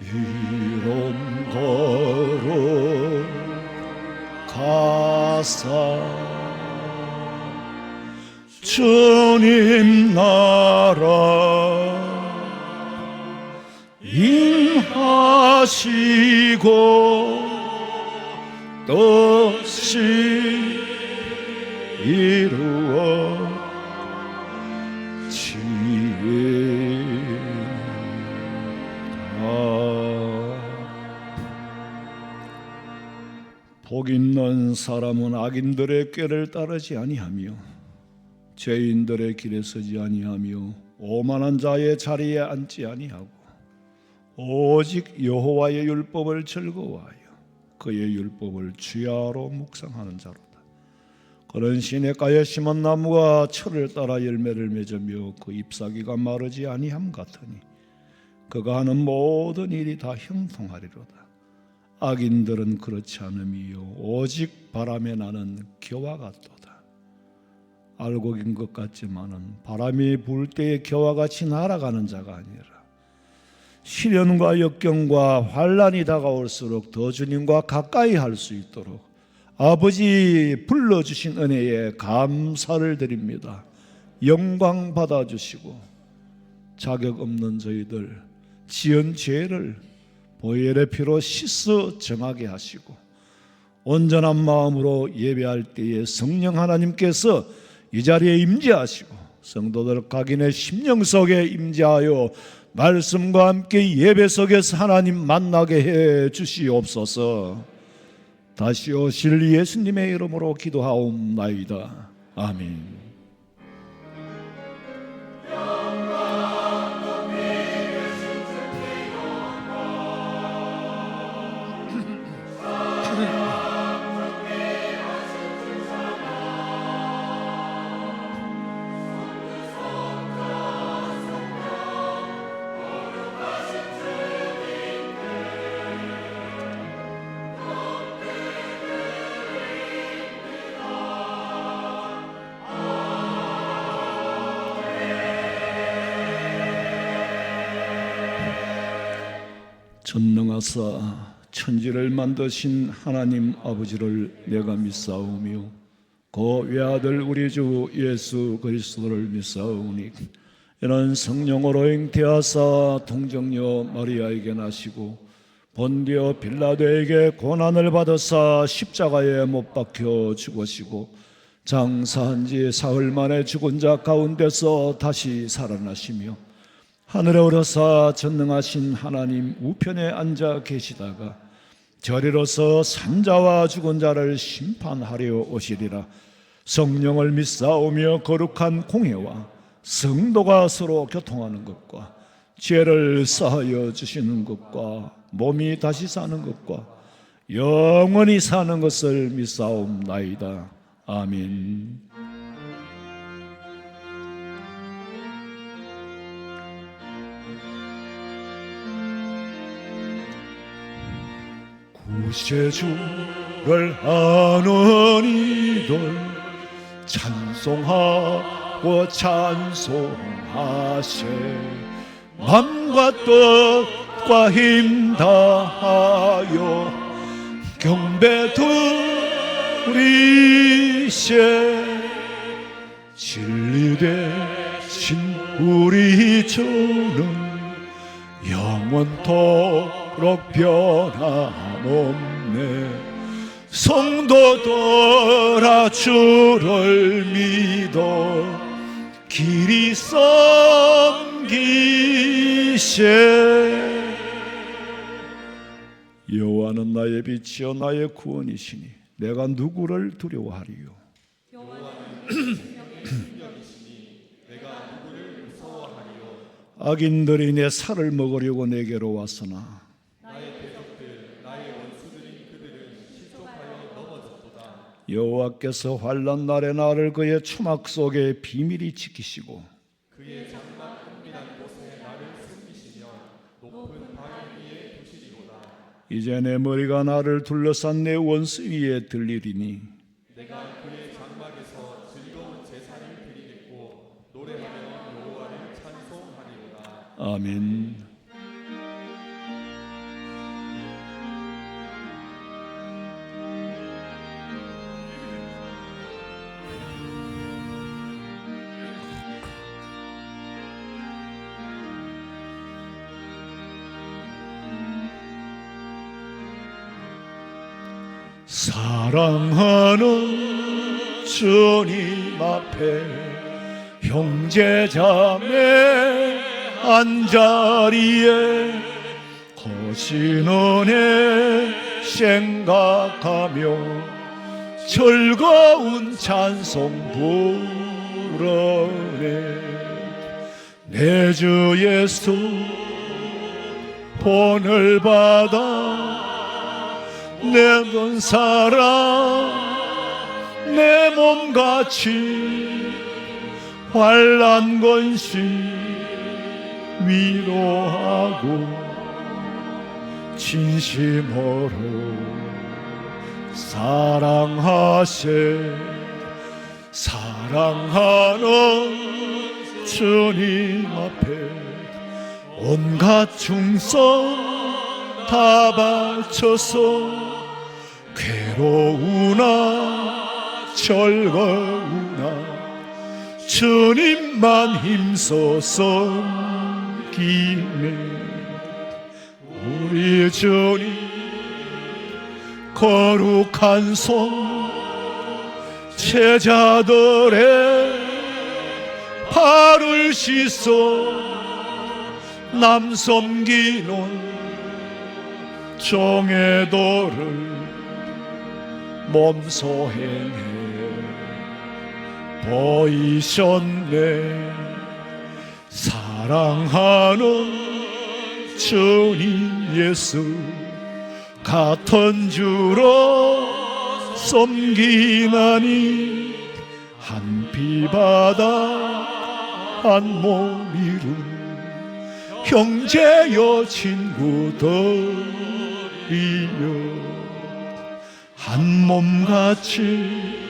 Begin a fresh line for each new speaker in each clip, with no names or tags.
이름 걸어가사 주님 나라 임하시고 뜻이 이루어지이다. 복 있는 사람은 악인들의 꾀를 따르지 아니하며 죄인들의 길에 서지 아니하며 오만한 자의 자리에 앉지 아니하고 오직 여호와의 율법을 즐거워하여 그의 율법을 주야로 묵상하는 자로다. 그런 시냇가에 심은 나무가 철을 따라 열매를 맺으며 그 잎사귀가 마르지 아니함 같으니 그가 하는 모든 일이 다 형통하리로다. 악인들은 그렇지 않음이요 오직 바람에 나는 겨와 같도다. 알고 긴 것 같지만은 바람이 불 때의 겨와 같이 날아가는 자가 아니라 시련과 역경과 환난이 다가올수록 더 주님과 가까이 할 수 있도록 아버지 불러주신 은혜에 감사를 드립니다. 영광 받아주시고 자격 없는 저희들 지은 죄를 보혈의 피로 씻어 정하게 하시고 온전한 마음으로 예배할 때에 성령 하나님께서 이 자리에 임재하시고 성도들 각인의 심령 속에 임재하여 말씀과 함께 예배 속에서 하나님 만나게 해 주시옵소서. 다시 오실 예수님의 이름으로 기도하옵나이다. 아멘. 전능하사 천지를 만드신 하나님 아버지를 내가 믿사오며 그 외아들 우리 주 예수 그리스도를 믿사오니 이는 성령으로 잉태하사 동정녀 마리아에게 나시고 본디오 빌라도에게 고난을 받으사 십자가에 못 박혀 죽으시고 장사한 지 사흘 만에 죽은 자 가운데서 다시 살아나시며 하늘에 오르사 전능하신 하나님 우편에 앉아 계시다가 저리로서 산자와 죽은 자를 심판하려 오시리라. 성령을 믿사오며 거룩한 공회와 성도가 서로 교통하는 것과 죄를 사하여 주시는 것과 몸이 다시 사는 것과 영원히 사는 것을 믿사옵나이다. 아멘. 구세주를 아는 이들 찬송하고 찬송하세. 맘과 뜻과 힘 다하여 경배 드리세. 진리 되신 우리 주는 영원토록 변함없네. 성도들아 주를 믿어 길이 섬기세. 여호와는 나의 빛이요 나의 구원이시니 내가 누구를 두려워하리요. 악인들이 내 살을 먹으려고 내게로 왔으나
나의 대적들 나의 원수들인 그들은 실족하여 넘어졌도다.
여호와께서 환난 날에 나를 그의 추막 속에 비밀히 지키시고
그의 장막 은밀한 곳에 나를 숨기시며 높은 바위 위에 두시리로다.
이제 내 머리가 나를 둘러싼 내 원수 위에 들리리니
내가 그의 장막에서 즐거운 제사를 드리겠고 노래하며 여호와를 찬송하리로다.
아멘. 사랑하는 주님 앞에 형제자매 한자리에 거신 은혜 생각하며 즐거운 찬송 부르네. 내 주 예수 본을 받아 내 돈 사랑 내 몸같이 환난 건시 위로하고 진심으로 사랑하세. 사랑하는 주님 앞에 온갖 충성 다 바쳐서 괴로우나 즐거우나 주님만 힘써 섬기네. 우리 주님 거룩한 손 제자들의 발을 씻어 남 섬기는 정의도를 몸소 행해 보이셨네. 사랑하는 주님 예수 같은 주로 섬기나니 한 피바다 한 몸 이룬 형제여 친구들이여 한 몸같이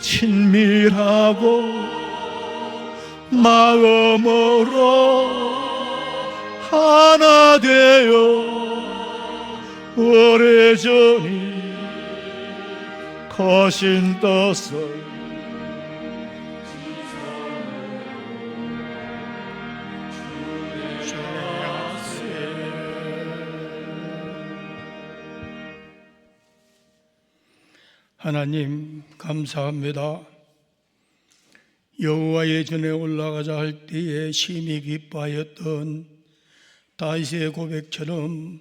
친밀하고 마음으로 하나 되어 오래전이 거신 뜻을
하나님 감사합니다. 여호와의 전에 올라가자 할 때에 심히 기뻐하였던 다윗의 고백처럼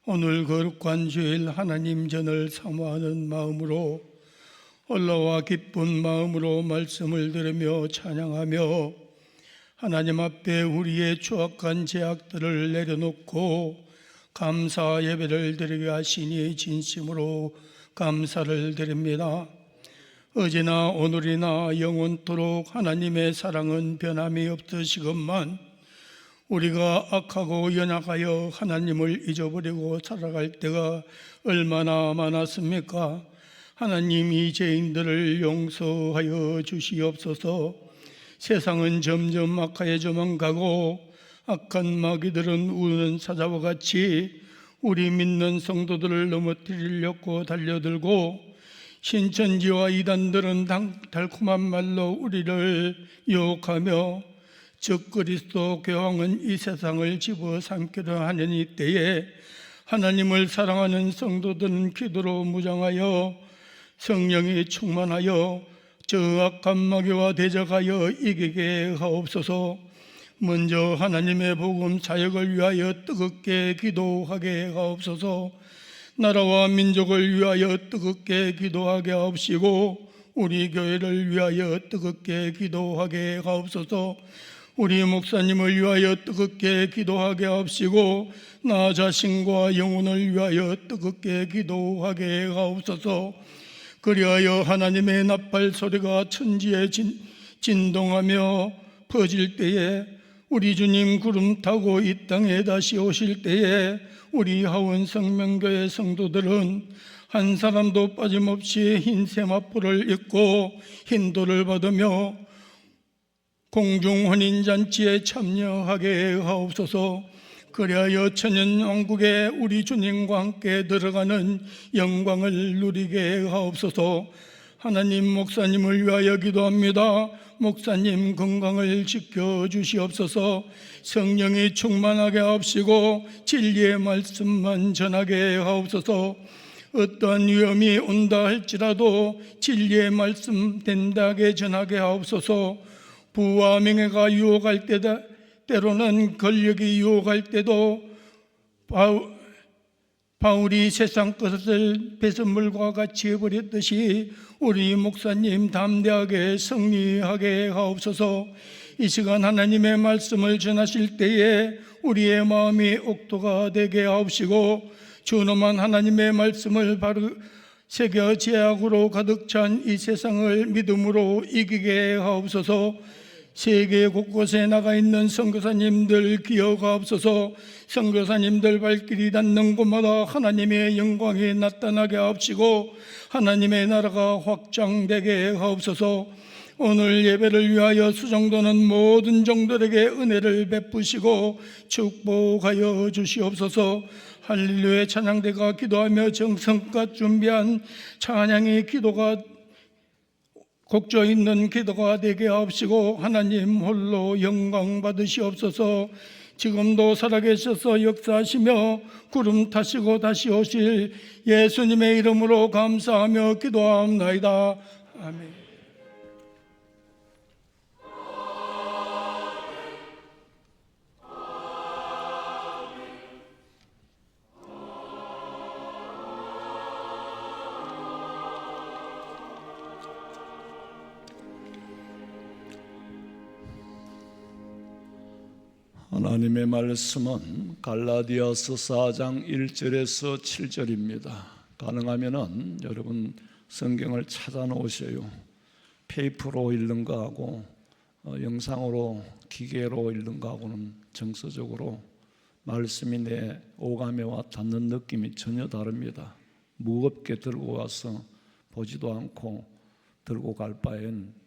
오늘 거룩한 주일 하나님 전을 사모하는 마음으로 올라와 기쁜 마음으로 말씀을 들으며 찬양하며 하나님 앞에 우리의 추악한 죄악들을 내려놓고 감사 예배를 드리게 하시니 진심으로 감사를 드립니다. 어제나 오늘이나 영원토록 하나님의 사랑은 변함이 없으시건만 우리가 악하고 연약하여 하나님을 잊어버리고 살아갈 때가 얼마나 많았습니까? 하나님 이 죄인들을 용서하여 주시옵소서. 세상은 점점 악화해져만 가고 악한 마귀들은 우는 사자와 같이 우리 믿는 성도들을 넘어뜨리려고 달려들고 신천지와 이단들은 달콤한 말로 우리를 유혹하며 즉 그리스도 교황은 이 세상을 집어삼키려 하는 이때에 하나님을 사랑하는 성도들은 기도로 무장하여 성령이 충만하여 저 악한 마귀와 대적하여 이기게 하옵소서. 먼저 하나님의 복음 사역을 위하여 뜨겁게 기도하게 하옵소서. 나라와 민족을 위하여 뜨겁게 기도하게 하옵시고 우리 교회를 위하여 뜨겁게 기도하게 하옵소서. 우리 목사님을 위하여 뜨겁게 기도하게 하옵시고 나 자신과 영혼을 위하여 뜨겁게 기도하게 하옵소서. 그리하여 하나님의 나팔 소리가 천지에 진동하며 퍼질 때에 우리 주님 구름 타고 이 땅에 다시 오실 때에 우리 하원 성명교회 성도들은 한 사람도 빠짐없이 흰 세마포를 입고 흰 돌을 받으며 공중 혼인잔치에 참여하게 하옵소서. 그리하여 천년왕국에 우리 주님과 함께 들어가는 영광을 누리게 하옵소서. 하나님, 목사님을 위하여 기도합니다. 목사님 건강을 지켜주시옵소서. 성령이 충만하게 하옵시고 진리의 말씀만 전하게 하옵소서. 어떠한 위험이 온다 할지라도 진리의 말씀 된다하게 전하게 하옵소서. 부와 명예가 유혹할 때다, 때로는 권력이 유혹할 때도 바울이 세상 것을 배설물과 같이 해버렸듯이 우리 목사님 담대하게 승리하게 하옵소서. 이 시간 하나님의 말씀을 전하실 때에 우리의 마음이 옥토가 되게 하옵시고 준엄한 하나님의 말씀을 바로 새겨 제약으로 가득 찬 이 세상을 믿음으로 이기게 하옵소서. 세계 곳곳에 나가 있는 선교사님들 기억하옵소서. 선교사님들 발길이 닿는 곳마다 하나님의 영광이 나타나게 하옵시고 하나님의 나라가 확장되게 하옵소서. 오늘 예배를 위하여 수정도는 모든 종들에게 은혜를 베푸시고 축복하여 주시옵소서. 할렐루야 찬양대가 기도하며 정성껏 준비한 찬양의 기도가 곡조 있는 기도가 되게 하옵시고 하나님 홀로 영광 받으시옵소서. 지금도 살아계셔서 역사하시며 구름 타시고 다시 오실 예수님의 이름으로 감사하며 기도하옵나이다. 아멘.
하나님의 말씀은 갈라디아서 4장 1절에서 7절입니다. 가능하면은 여러분 성경을 찾아 놓으세요. 페이퍼로 읽는 거하고 영상으로 기계로 읽는 거하고는 정서적으로 말씀이 내 오감에 와 닿는 느낌이 전혀 다릅니다. 무겁게 들고 와서 보지도 않고 들고 갈 바엔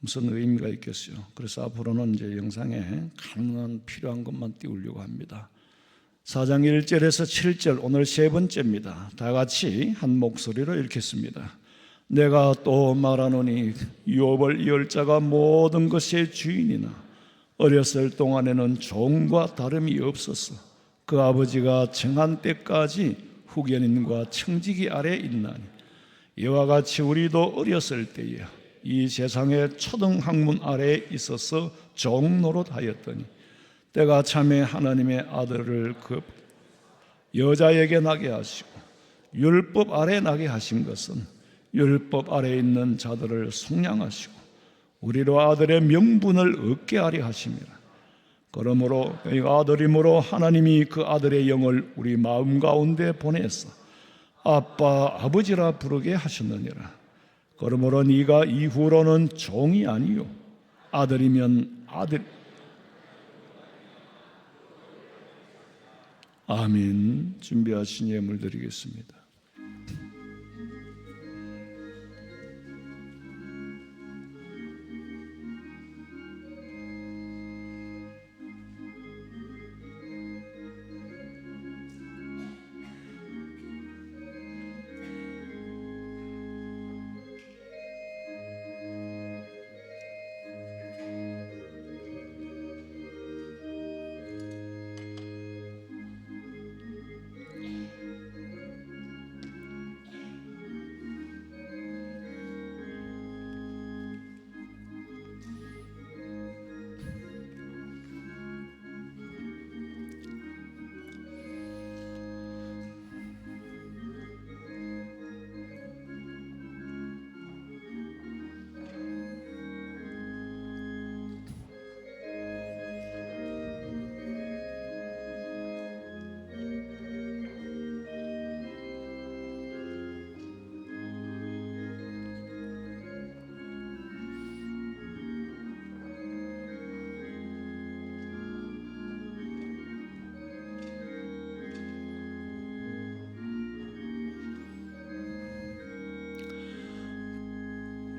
무슨 의미가 있겠어요. 그래서 앞으로는 이제 영상에 가능한 필요한 것만 띄우려고 합니다. 4장 1절에서 7절 오늘 세 번째입니다. 다 같이 한 목소리로 읽겠습니다. 내가 또 말하노니 욥을 이을 자가 모든 것의 주인이나 어렸을 동안에는 종과 다름이 없었어. 그 아버지가 정한 때까지 후견인과 청지기 아래 있나니 이와 같이 우리도 어렸을 때에 이 세상의 초등학문 아래에 있어서 종노릇하였더니 때가 참에 하나님의 아들을 그 여자에게 나게 하시고 율법 아래 나게 하신 것은 율법 아래 있는 자들을 속량하시고 우리로 아들의 명분을 얻게 하려 하심이라. 그러므로 이 아들이므로 하나님이 그 아들의 영을 우리 마음 가운데 보내서 아빠 아버지라 부르게 하셨느니라. 그러므로 네가 이후로는 종이 아니요 아들이면 아들. 아멘. 준비하신 예물 드리겠습니다.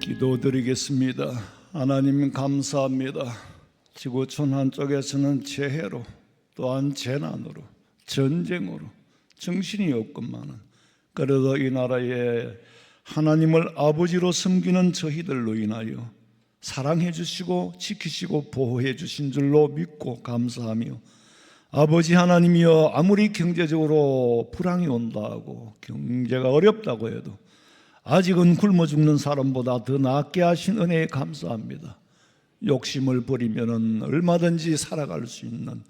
기도드리겠습니다. 하나님 감사합니다. 지구촌 한쪽에서는 재해로, 또한 재난으로, 전쟁으로 정신이 없건만은 그래도 이 나라에 하나님을 아버지로 섬기는 저희들로 인하여 사랑해 주시고 지키시고 보호해 주신 줄로 믿고 감사하며, 아버지 하나님이여, 아무리 경제적으로 불황이 온다 하고 경제가 어렵다고 해도 아직은 굶어 죽는 사람보다 더 낫게 하신 은혜에 감사합니다. 욕심을 버리면 얼마든지 살아갈 수 있는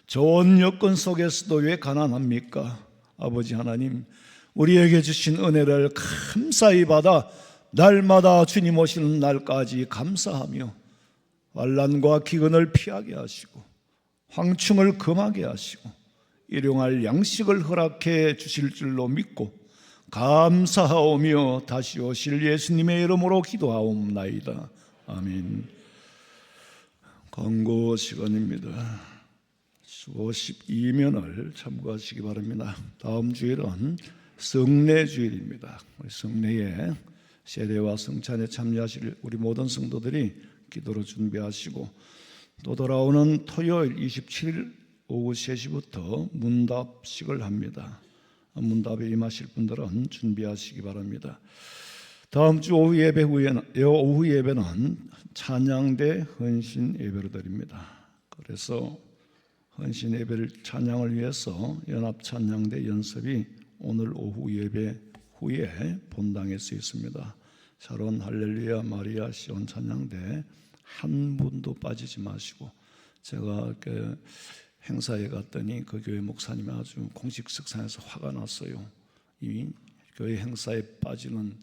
좋은 여건 속에서도 왜 가난합니까? 아버지 하나님, 우리에게 주신 은혜를 감사히 받아 날마다 주님 오시는 날까지 감사하며 환난과 기근을 피하게 하시고 황충을 금하게 하시고 일용할 양식을 허락해 주실 줄로 믿고 감사하오며 다시 오실 예수님의 이름으로 기도하옵나이다. 아멘. 광고 시간입니다. 52면을 참고하시기 바랍니다. 다음 주일은 성례주일입니다. 성례에 세례와 성찬에 참여하실 우리 모든 성도들이 기도로 준비하시고, 또 돌아오는 토요일 27일 오후 3시부터 문답식을 합니다. 문답에 임하실 분들은 준비하시기 바랍니다. 다음 주 오후 예배는 찬양대 헌신 예배로 드립니다. 그래서 헌신 예배를 찬양을 위해서 연합 찬양대 연습이 오늘 오후 예배 후에 본당에서 있습니다. 샤론 할렐루야 마리아 시온 찬양대 한 분도 빠지지 마시고, 제가 그 행사에 갔더니 그 교회 목사님이 아주 공식 석상에서 화가 났어요. 이 교회 행사에 빠지는,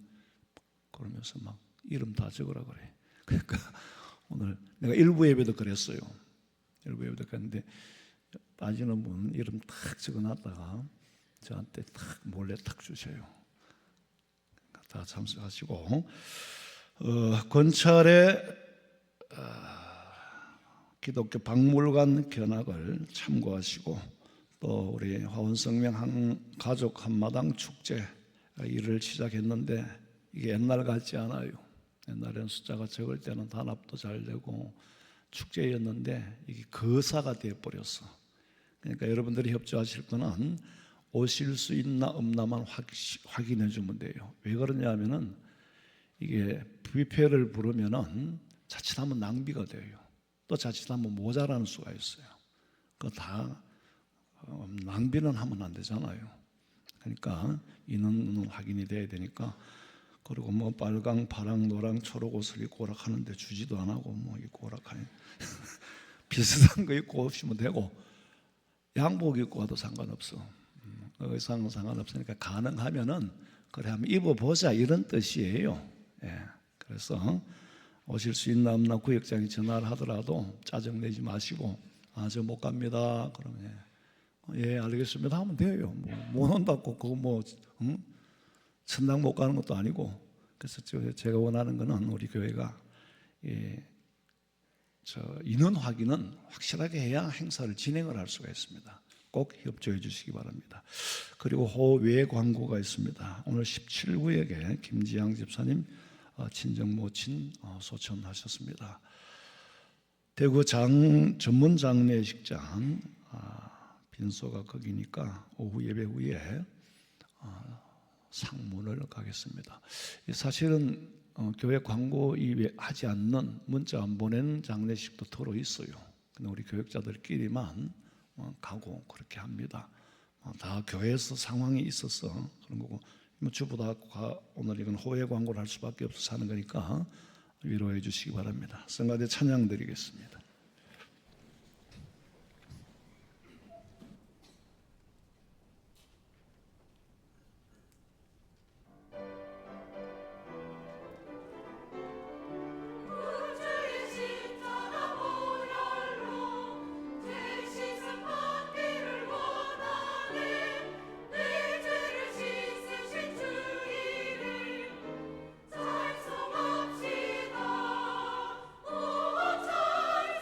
그러면서 막 이름 다 적으라 그래. 그러니까 오늘 내가 일부 예배도 그랬어요. 일부 예배도 그랬는데 빠지는 분 이름 탁 적어놨다가 저한테 탁 몰래 탁 주셔요. 다 참석하시고, 권찰의 기독교 박물관 견학을 참고하시고, 또 우리 화원성명 가족 한마당 축제 일을 시작했는데 이게 옛날 같지 않아요. 옛날에는 숫자가 적을 때는 단합도 잘 되고 축제였는데 이게 거사가 되어버렸어. 그러니까 여러분들이 협조하실 거는 오실 수 있나 없나만 확인해 주면 돼요. 왜 그러냐 하면은 이게 뷔페를 부르면은 자칫하면 낭비가 돼요. 또 자칫하면 모자라는 수가 있어요. 그거 다 낭비는 하면 안 되잖아요. 그러니까 인원은 확인이 돼야 되니까. 그리고 뭐 빨강, 파랑, 노랑, 초록 옷을 입고 오락하는데 주지도 안 하고 뭐 입고 오락하니 비슷한 거 입고 오시면 되고, 양복 입고 와도 상관없어. 의상은 상관없으니까 가능하면은 그래 한번 입어보자 이런 뜻이에요. 예. 그래서 오실 수 있나 없나 구역장에 전화를 하더라도 짜증내지 마시고, 저 못 갑니다. 그러면 예 알겠습니다 하면 돼요. 못 온다고 그거 천당 못 가는 것도 아니고. 그래서 제가 원하는 거는 우리 교회가 인원 확인은 확실하게 해야 행사를 진행을 할 수가 있습니다. 꼭 협조해 주시기 바랍니다. 그리고 호외 광고가 있습니다. 오늘 17구역에 김지양 집사님 친정 모친 소천하셨습니다. 대구 전문 장례식장 빈소가 거기니까 오후 예배 후에 상문을 가겠습니다. 사실은 교회 광고 하지 않는, 문자 안 보내는 장례식도 더러 있어요. 근데 우리 교역자들끼리만 가고 그렇게 합니다. 다 교회에서 상황이 있어서 그런 거고, 주부 다 오늘 이건 호외 광고를 할 수밖에 없어서 하는 거니까 위로해 주시기 바랍니다. 성가대 찬양 드리겠습니다.
잘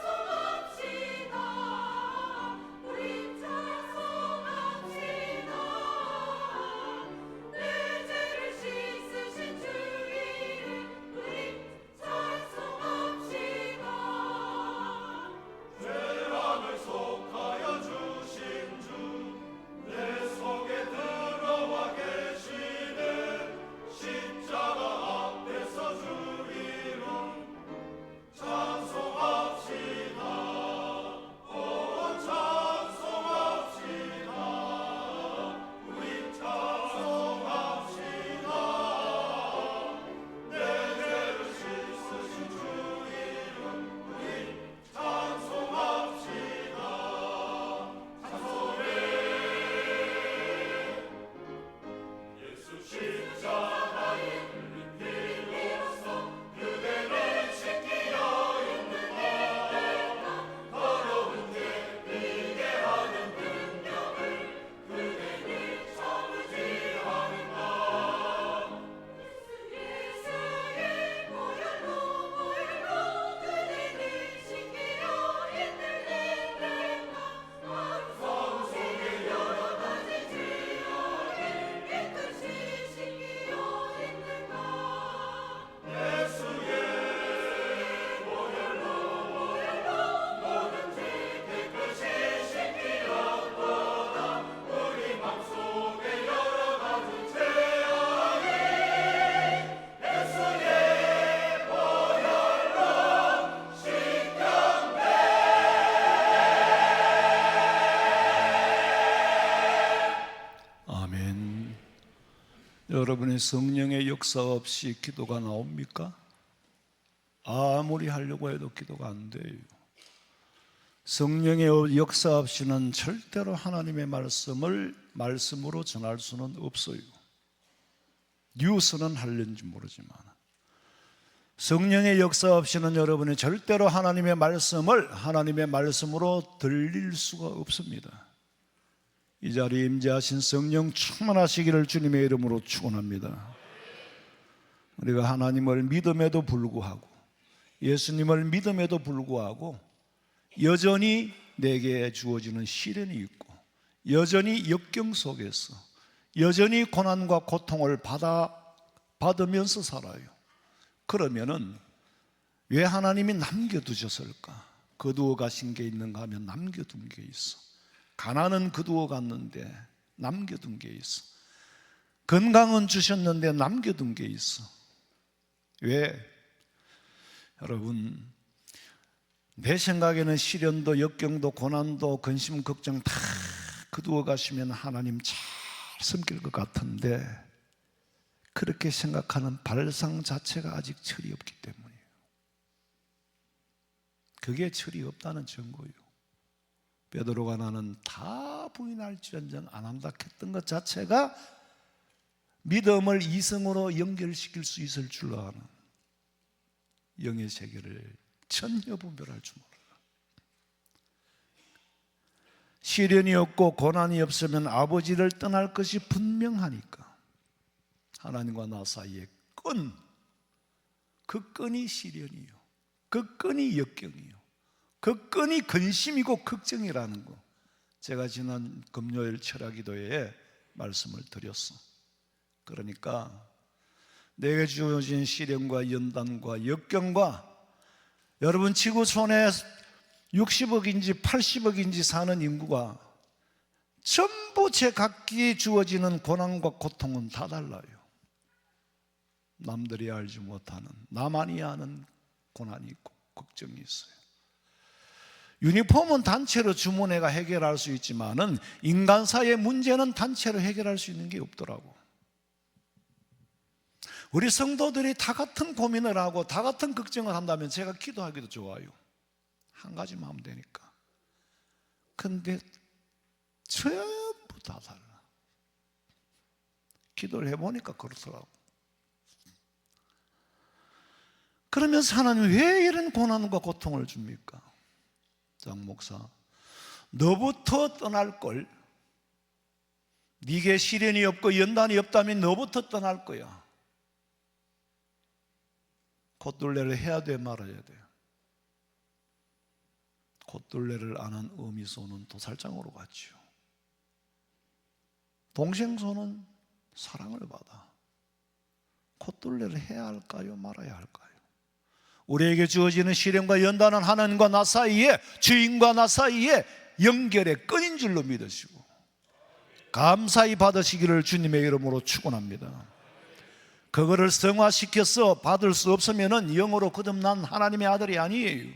여러분의 성령의 역사 없이 기도가 나옵니까? 아무리 하려고 해도 기도가 안 돼요. 성령의 역사 없이는 절대로 하나님의 말씀을 말씀으로 전할 수는 없어요. 뉴스는 하려는지 모르지만 성령의 역사 없이는 여러분이 절대로 하나님의 말씀을 하나님의 말씀으로 들릴 수가 없습니다. 이 자리에 임재하신 성령 충만하시기를 주님의 이름으로 축원합니다. 우리가 하나님을 믿음에도 불구하고 예수님을 믿음에도 불구하고 여전히 내게 주어지는 시련이 있고 여전히 역경 속에서 여전히 고난과 고통을 받으면서 살아요. 그러면은 왜 하나님이 남겨두셨을까? 거두어 가신 게 있는가 하면 남겨둔 게 있어. 가난은 거두어 갔는데 남겨둔 게 있어. 건강은 주셨는데 남겨둔 게 있어. 왜? 여러분, 내 생각에는 시련도 역경도 고난도 근심 걱정 다 거두어 가시면 하나님 잘 섬길 것 같은데 그렇게 생각하는 발상 자체가 아직 철이 없기 때문이에요. 그게 철이 없다는 증거예요. 베드로가 나는 다 부인할지언정 안 한다 했던 것 자체가 믿음을 이성으로 연결시킬 수 있을 줄 아는 영의 세계를 전혀 분별할 줄 몰라. 시련이 없고 고난이 없으면 아버지를 떠날 것이 분명하니까 하나님과 나 사이의 그 끈이 시련이요, 그 끈이 역경이요, 그 끈이 근심이고 걱정이라는 거 제가 지난 금요일 철야기도회에 말씀을 드렸어. 그러니까 내게 주어진 시련과 연단과 역경과 여러분 지구촌에 60억인지 80억인지 사는 인구가 전부 제각기 주어지는 고난과 고통은 다 달라요. 남들이 알지 못하는 나만이 아는 고난이 있고 걱정이 있어요. 유니폼은 단체로 주문해가 해결할 수 있지만은 인간 사이의 문제는 단체로 해결할 수 있는 게 없더라고. 우리 성도들이 다 같은 고민을 하고 다 같은 걱정을 한다면 제가 기도하기도 좋아요. 한 가지만 하면 되니까. 근데 전부 다 달라. 기도를 해보니까 그렇더라고. 그러면서 하나님 왜 이런 고난과 고통을 줍니까? 장 목사, 너부터 떠날 걸. 네게 시련이 없고 연단이 없다면 너부터 떠날 거야. 콧둘레를 해야 돼 말아야 돼. 콧둘레를 아는 어미소는 도살장으로 갔지요. 동생소는 사랑을 받아. 콧둘레를 해야 할까요? 말아야 할까요? 우리에게 주어지는 시련과 연단은 하나님과 나 사이에, 주인과 나 사이에 연결의 끈인 줄로 믿으시고 감사히 받으시기를 주님의 이름으로 축원합니다. 그거를 성화시켜서 받을 수 없으면 영으로 거듭난 하나님의 아들이 아니에요.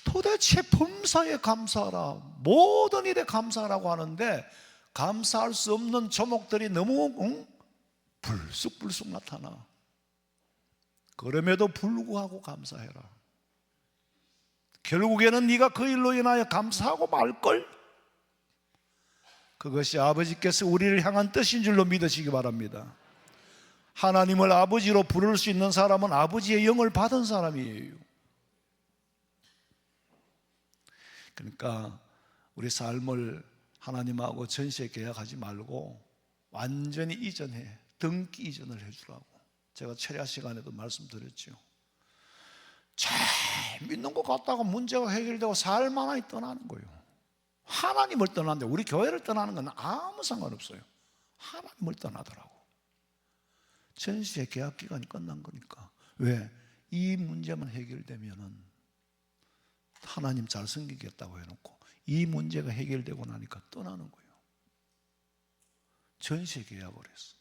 도대체 범사에 감사하라, 모든 일에 감사하라고 하는데 감사할 수 없는 조목들이 너무 불쑥불쑥 나타나. 그럼에도 불구하고 감사해라. 결국에는 네가 그 일로 인하여 감사하고 말걸. 그것이 아버지께서 우리를 향한 뜻인 줄로 믿으시기 바랍니다. 하나님을 아버지로 부를 수 있는 사람은 아버지의 영을 받은 사람이에요. 그러니까 우리 삶을 하나님하고 전시에 계약하지 말고 완전히 이전해, 등기 이전을 해주라고 제가 철야 시간에도 말씀드렸죠. 잘 믿는 것 같다가 문제가 해결되고 살만하게 떠나는 거예요. 하나님을 떠나는데 우리 교회를 떠나는 건 아무 상관없어요. 하나님을 떠나더라고. 전시의 계약 기간이 끝난 거니까. 왜? 이 문제만 해결되면은 하나님 잘 섬기겠다고 해놓고 이 문제가 해결되고 나니까 떠나는 거예요. 전시의 계약을 했어.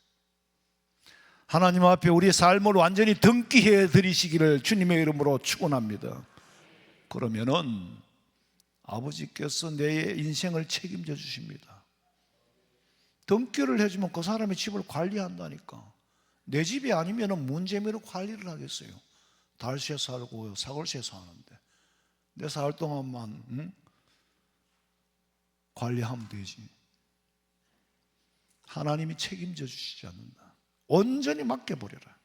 하나님 앞에 우리의 삶을 완전히 등기해 드리시기를 주님의 이름으로 축원합니다. 그러면은 아버지께서 내 인생을 책임져 주십니다. 등기를 해주면 그 사람의 집을 관리한다니까. 내 집이 아니면 문재미로 관리를 하겠어요. 달시에 살고 사골시에 사는데 내 살 동안만 관리하면 되지. 하나님이 책임져 주시지 않는다. 온전히 맡겨버려라.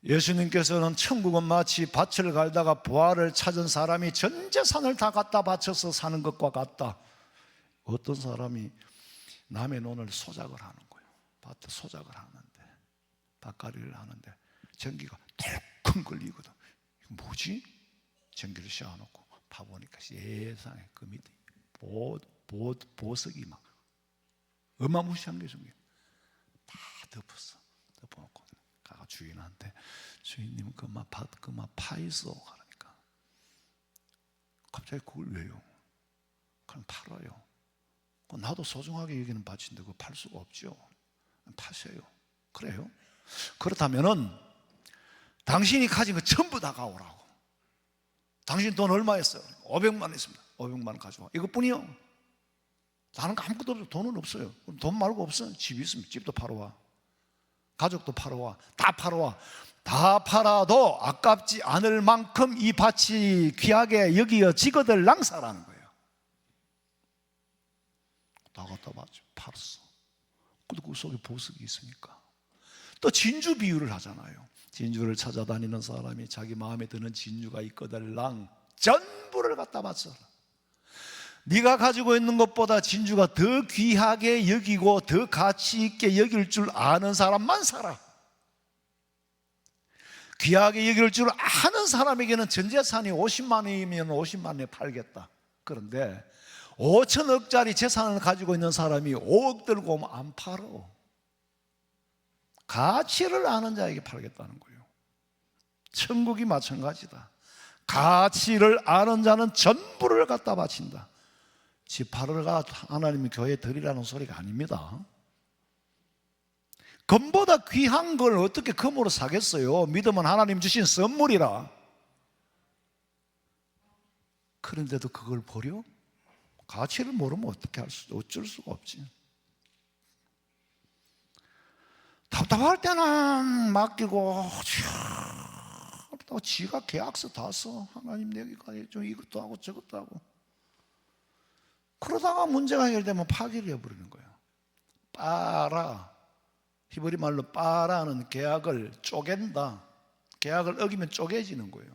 예수님께서는 천국은 마치 밭을 갈다가 보화를 찾은 사람이 전 재산을 다 갖다 바쳐서 사는 것과 같다. 어떤 사람이 남의 논을 소작을 하는 거예요. 밭을 소작을 하는데, 밭갈이를 하는데 전기가 덜컹 걸리거든. 이거 뭐지? 전기를 씌워놓고 파보니까 세상에 그 밑에 보석이 막 어마무시한 게 좀 다 덮었어. 덮어놓고 가가 주인한테, 주인님 그만 밭 그만 파 있어. 그러니까 갑자기 그걸 왜요? 그럼 팔아요. 나도 소중하게 여기는 밭인데 그거 팔 수가 없죠. 파세요. 그래요? 그렇다면은 당신이 가진 거 전부 다 가오라고. 당신 돈 얼마 했어요? 500만 있습니다. 500만 가져와. 이것뿐이요. 다른 거 아무것도 없어요. 돈은 없어요. 그럼 돈 말고 없어요. 집이 있으면 집도 팔아와. 가족도 팔아와. 다 팔아와. 다 팔아도 아깝지 않을 만큼 이 밭이 귀하게 여기어지거들 랑사라는 거예요. 다 갖다 팔았어. 근데 그 속에 보석이 있으니까. 또 진주 비유를 하잖아요. 진주를 찾아다니는 사람이 자기 마음에 드는 진주가 있거들랑 전부를 갖다 바쳐라. 네가 가지고 있는 것보다 진주가 더 귀하게 여기고 더 가치 있게 여길 줄 아는 사람만 살아. 귀하게 여길 줄 아는 사람에게는 전 재산이 50만 원이면 50만 원에 팔겠다. 그런데 5천억짜리 재산을 가지고 있는 사람이 5억 들고 오면 안 팔어. 가치를 아는 자에게 팔겠다는 거예요. 천국이 마찬가지다. 가치를 아는 자는 전부를 갖다 바친다. 집 팔으러 하나님이 교회에 드리라는 소리가 아닙니다. 금보다 귀한 걸 어떻게 금으로 사겠어요? 믿음은 하나님 주신 선물이라. 그런데도 그걸 버려? 가치를 모르면 어떻게 어쩔 수가 없지. 답답할 때는 맡기고, 지가 계약서 다 써. 하나님 내기까지 좀 이것도 하고 저것도 하고. 그러다가 문제가 해결되면 파기를 해버리는 거예요. 빠라. 히브리 말로 빠라는 계약을 쪼갠다. 계약을 어기면 쪼개지는 거예요.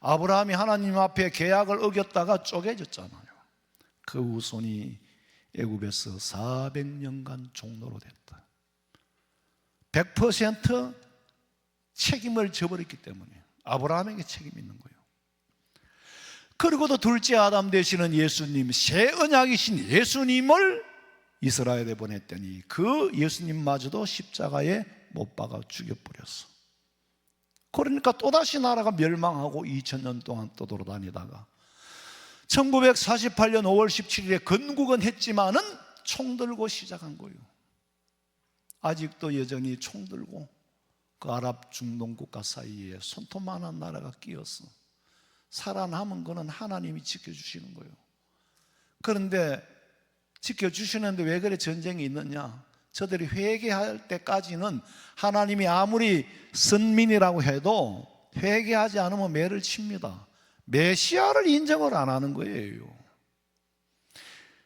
아브라함이 하나님 앞에 계약을 어겼다가 쪼개졌잖아요. 그 후손이 애굽에서 400년간 종로로 됐다. 100% 책임을 져버렸기 때문에 아브라함에게 책임이 있는 거예요. 그리고도 둘째 아담 되시는 예수님, 새 언약이신 예수님을 이스라엘에 보냈더니 그 예수님마저도 십자가에 못 박아 죽여버렸어. 그러니까 또다시 나라가 멸망하고 2000년 동안 떠돌아다니다가 1948년 5월 17일에 건국은 했지만은 총 들고 시작한 거예요. 아직도 여전히 총 들고 그 아랍 중동 국가 사이에 손톱만한 나라가 끼었어. 살아남은 거는 하나님이 지켜주시는 거예요. 그런데 지켜주시는데 왜 그래 전쟁이 있느냐? 저들이 회개할 때까지는 하나님이 아무리 선민이라고 해도 회개하지 않으면 매를 칩니다. 메시아를 인정을 안 하는 거예요.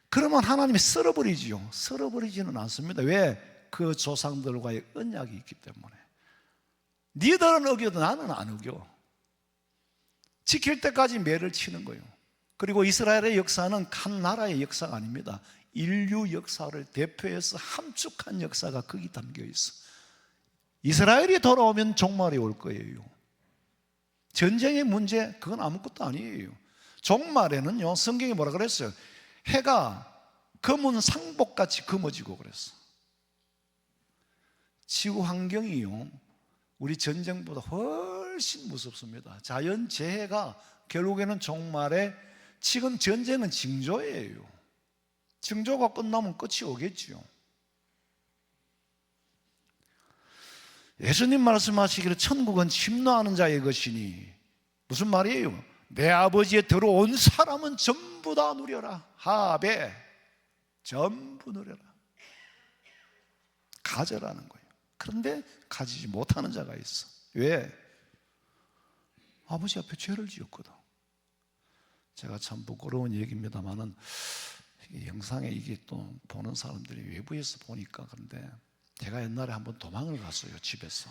그러면 하나님이 썰어버리지요. 썰어버리지는 않습니다. 왜? 그 조상들과의 언약이 있기 때문에. 니들은 어겨도 나는 안 어겨. 지킬 때까지 매를 치는 거예요. 그리고 이스라엘의 역사는 한 나라의 역사가 아닙니다. 인류 역사를 대표해서 함축한 역사가 거기 담겨 있어. 이스라엘이 돌아오면 종말이 올 거예요. 전쟁의 문제, 그건 아무것도 아니에요. 종말에는요, 성경이 뭐라 그랬어요? 해가 검은 상복같이 검어지고 그랬어. 지구 환경이요, 우리 전쟁보다 훨씬 무섭습니다. 자연재해가 결국에는 종말에, 지금 전쟁은 징조예요. 징조가 끝나면 끝이 오겠지요. 예수님 말씀하시기를 천국은 침노하는 자의 것이니, 무슨 말이에요? 내 아버지에 들어온 사람은 전부 다 누려라. 하베, 전부 누려라. 가져라는 거예요. 그런데 가지지 못하는 자가 있어. 왜? 아버지 앞에 죄를 지었거든. 제가 참 부끄러운 얘기입니다만은 영상에 이게 또 보는 사람들이 외부에서 보니까, 그런데 제가 옛날에 한번 도망을 갔어요. 집에서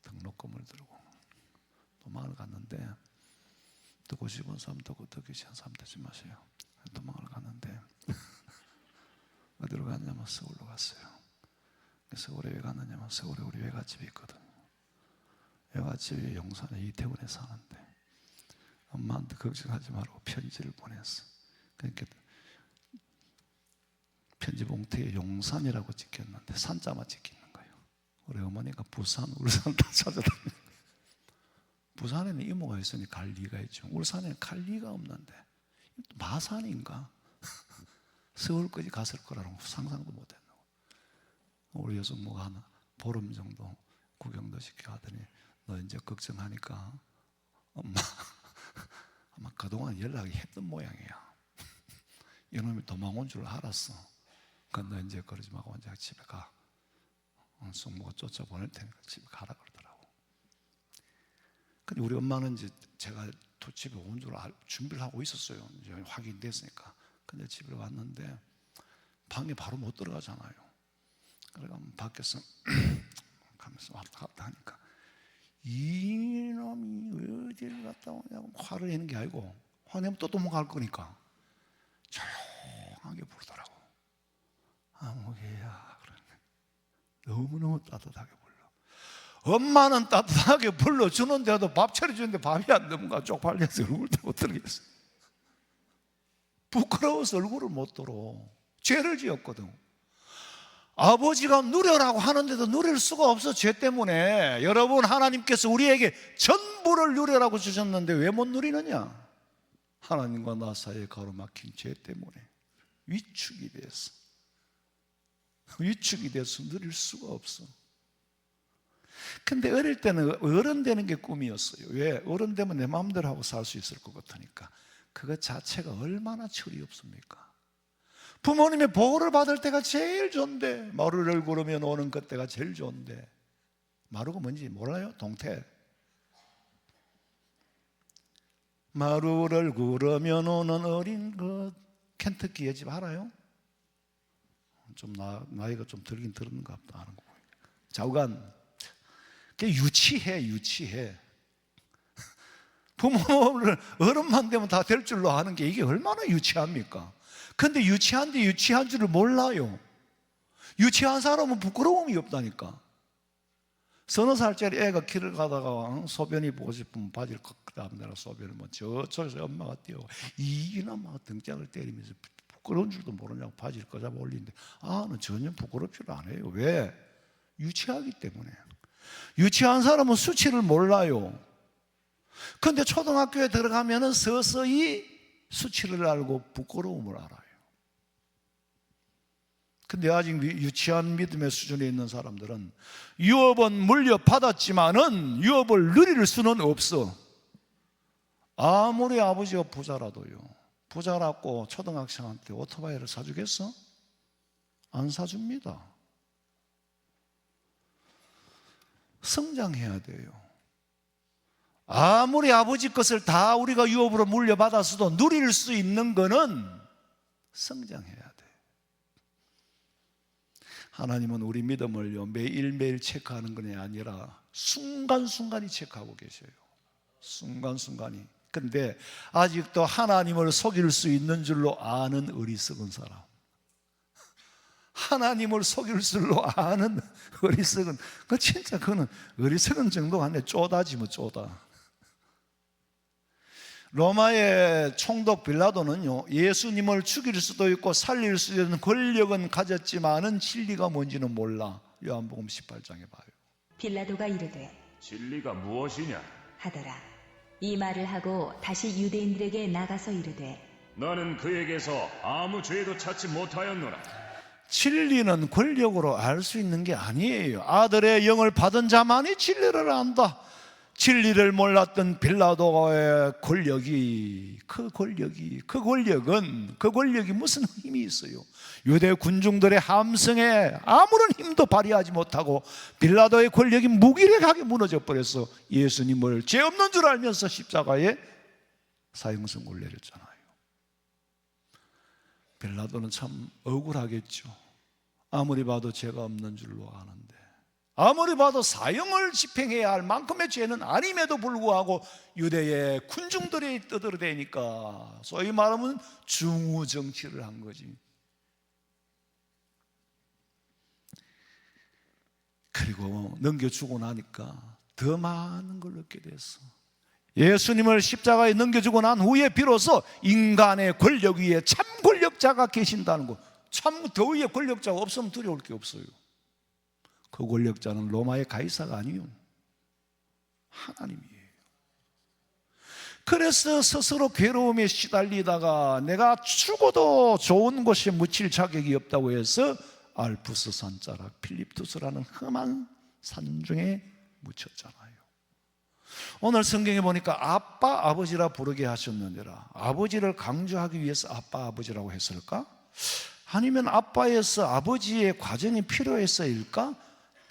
등록금을 들고 도망을 갔는데, 듣고 싶은 사람 듣고 듣기 싫은 사람 듣지 마세요. 도망을 갔는데 어디로 갔냐면 서울로 갔어요. 서울에 왜 갔느냐면 서울에 우리 외갓집이 있거든. 외갓집이 용산에 이태원에 사는데 엄마한테 걱정하지 말고 편지를 보냈어. 그러니까 편지 봉투에 용산이라고 찍혔는데 산자만 찍히는 거예요. 우리 어머니가 부산, 울산 다 찾아다니는 거예요. 부산에는 이모가 있으니 갈 리가 있죠. 울산에는 갈 리가 없는데 마산인가? 서울까지 갔을 거라고 상상도 못했는 거예요. 우리 여성모가 한 보름 정도 구경도 시켜 하더니 너 이제 걱정하니까 엄마 아마 그동안 연락이 했던 모양이야. 이놈이 도망 온 줄 알았어. 그러니까 너 이제 그러지 말고 이제 집에 가. 숙모가 쫓아보낼 테니까 집에 가라 그러더라고. 근데 우리 엄마는 이제 제가 또 집에 온 줄 준비를 하고 있었어요. 이제 확인됐으니까. 근데 집에 왔는데 방에 바로 못 들어가잖아요. 그래가 밖에서 가면서 왔다 갔다 하니까 이놈이 어디를 갔다 오냐고 화를 내는 게 아니고, 화내면 또 도망갈 거니까 조용하게 부르더라고. 아무개야. 너무너무 따뜻하게 불러. 엄마는 따뜻하게 불러주는데도 밥 차려주는데 밥이 안 넘어가 쪽팔려서 얼굴도 못 들겠어. 부끄러워서 얼굴을 못 들어. 죄를 지었거든. 아버지가 누려라고 하는데도 누릴 수가 없어. 죄 때문에. 여러분, 하나님께서 우리에게 전부를 누려라고 주셨는데 왜 못 누리느냐? 하나님과 나 사이에 가로막힌 죄 때문에 위축이 됐어. 위축이 돼서 누릴 수가 없어. 근데 어릴 때는 어른 되는 게 꿈이었어요. 왜? 어른 되면 내 마음대로 하고 살 수 있을 것 같으니까. 그것 자체가 얼마나 철이 없습니까? 부모님의 보호를 받을 때가 제일 좋은데, 마루를 구르면 오는 그때가 제일 좋은데. 마루가 뭔지 몰라요? 동태. 마루를 구르면 오는 어린 것. 켄터키의 집 알아요? 좀 나이가 좀 들긴 들었는가 보다 하는 거고요. 좌우간. 그게 유치해. 부모를 어른만 되면 다 될 줄로 아는 게 이게 얼마나 유치합니까? 근데 유치한데 유치한 줄을 몰라요. 유치한 사람은 부끄러움이 없다니까. 서너 살짜리 애가 길을 가다가 소변이 보고 싶으면 바지를 걷다 내가 소변을 뭐 저쪽에서 엄마가 뛰어 이놈아 등짝을 때리면서 부끄러운 줄도 모르냐고 바지를 꺼잡아 올리는데, 는 전혀 부끄럽지를 않아요. 왜? 유치하기 때문에. 유치한 사람은 수치를 몰라요. 근데 초등학교에 들어가면은 서서히 수치를 알고 부끄러움을 알아요. 근데 아직 유치한 믿음의 수준에 있는 사람들은 유업은 물려받았지만은 유업을 누릴 수는 없어. 아무리 아버지가 부자라도요. 부자라고 초등학생한테 오토바이를 사주겠어? 안 사줍니다. 성장해야 돼요. 아무리 아버지 것을 다 우리가 유업으로 물려받았어도 누릴 수 있는 거는 성장해야 돼. 하나님은 우리 믿음을요 매일매일 체크하는 것이 아니라 순간순간이 체크하고 계셔요. 순간순간이. 근데 아직도 하나님을 속일 수 있는 줄로 아는 어리석은 사람, 하나님을 속일 줄로 아는 어리석은, 진짜 그거는 어리석은 정도가 아니라 쪼다지 뭐 쪼다. 로마의 총독 빌라도는요 예수님을 죽일 수도 있고 살릴 수도 있는 권력은 가졌지만은 진리가 뭔지는 몰라. 요한복음 18장에 봐요.
빌라도가 이르되
진리가 무엇이냐
하더라. 이 말을 하고 다시 유대인들에게 나가서 이르되
나는 그에게서 아무 죄도 찾지 못하였노라.
진리는 권력으로 알 수 있는 게 아니에요. 아들의 영을 받은 자만이 진리를 안다. 진리를 몰랐던 빌라도의 권력이 그 권력이 무슨 힘이 있어요? 유대 군중들의 함성에 아무런 힘도 발휘하지 못하고 빌라도의 권력이 무기력하게 무너져 버려서 예수님을 죄 없는 줄 알면서 십자가에 사형선고를 내렸잖아요. 빌라도는 참 억울하겠죠. 아무리 봐도 죄가 없는 줄로 아는데, 아무리 봐도 사형을 집행해야 할 만큼의 죄는 아님에도 불구하고 유대의 군중들이 떠들어대니까 소위 말하면 중후정치를 한 거지. 그리고 넘겨주고 나니까 더 많은 걸 얻게 됐어. 예수님을 십자가에 넘겨주고 난 후에 비로소 인간의 권력 위에 참 권력자가 계신다는 거. 참 더 위에 권력자가 없으면 두려울 게 없어요. 그 권력자는 로마의 가이사가 아니요, 하나님이에요. 그래서 스스로 괴로움에 시달리다가 내가 죽어도 좋은 곳에 묻힐 자격이 없다고 해서 알프스 산자락 필립투스라는 험한 산중에 묻혔잖아요. 오늘 성경에 보니까 아빠 아버지라 부르게 하셨느니라. 아버지를 강조하기 위해서 아빠 아버지라고 했을까? 아니면 아빠에서 아버지의 과정이 필요해서일까?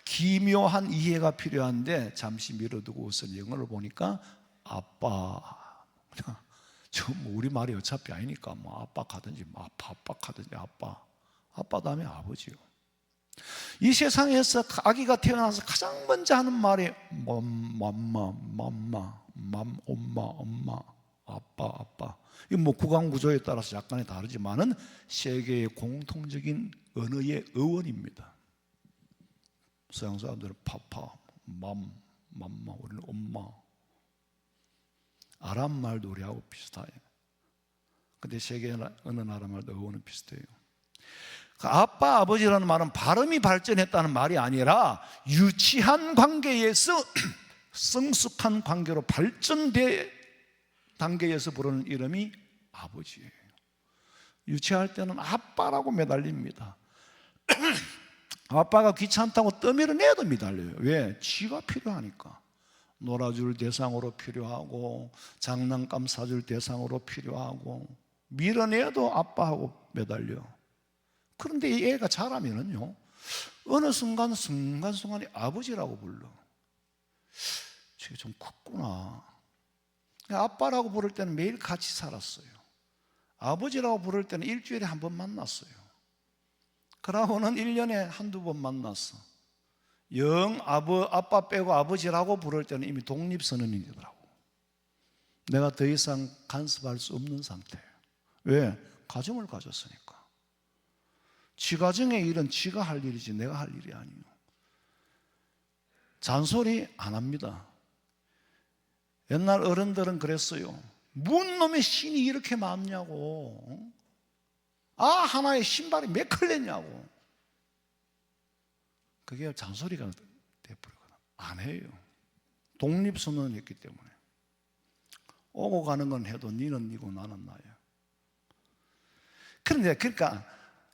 기묘한 이해가 필요한데 잠시 미뤄두고 우선 영어를 보니까 아빠, 저 우리 말이 어차피 아니니까 뭐 아빠 가든지 아빠 가든지 아빠 다음에 아버지요. 이 세상에서 아기가 태어나서 가장 먼저 하는 말이 엄마, 아빠. 이 뭐 구강 구조에 따라서 약간의 다르지만은 세계의 공통적인 언어의 어원입니다. 서양 사람들은 파파, 맘마, 우리는 엄마. 아랍 말도 우리하고 비슷해요. 근데 세계 어느 나라 말도 어원은 비슷해요. 아빠, 아버지라는 말은 발음이 발전했다는 말이 아니라 유치한 관계에서 성숙한 관계로 발전된 단계에서 부르는 이름이 아버지예요. 유치할 때는 아빠라고 매달립니다. 아빠가 귀찮다고 떠밀어내도 매달려요. 왜? 지가 필요하니까. 놀아줄 대상으로 필요하고 장난감 사줄 대상으로 필요하고 밀어내도 아빠하고 매달려. 그런데 이 애가 자라면은요, 어느 순간순간이 아버지라고 불러. 저게 좀 컸구나. 아빠라고 부를 때는 매일 같이 살았어요. 아버지라고 부를 때는 일주일에 한 번 만났어요. 그러고는 1년에 한두 번 만났어. 아빠 빼고 아버지라고 부를 때는 이미 독립선언이더라고. 내가 더 이상 간섭할 수 없는 상태예요. 왜? 가정을 가졌으니까. 지 가정의 일은 지가 할 일이지 내가 할 일이 아니에요. 잔소리 안 합니다. 옛날 어른들은 그랬어요. 뭔 놈의 신이 이렇게 많냐고. 하나의 신발이 몇 컬레냐고. 그게 잔소리가 돼버리거든. 안 해요. 독립선언을 했기 때문에. 오고 가는 건 해도 니는 니고 나는 나야. 그런데 그러니까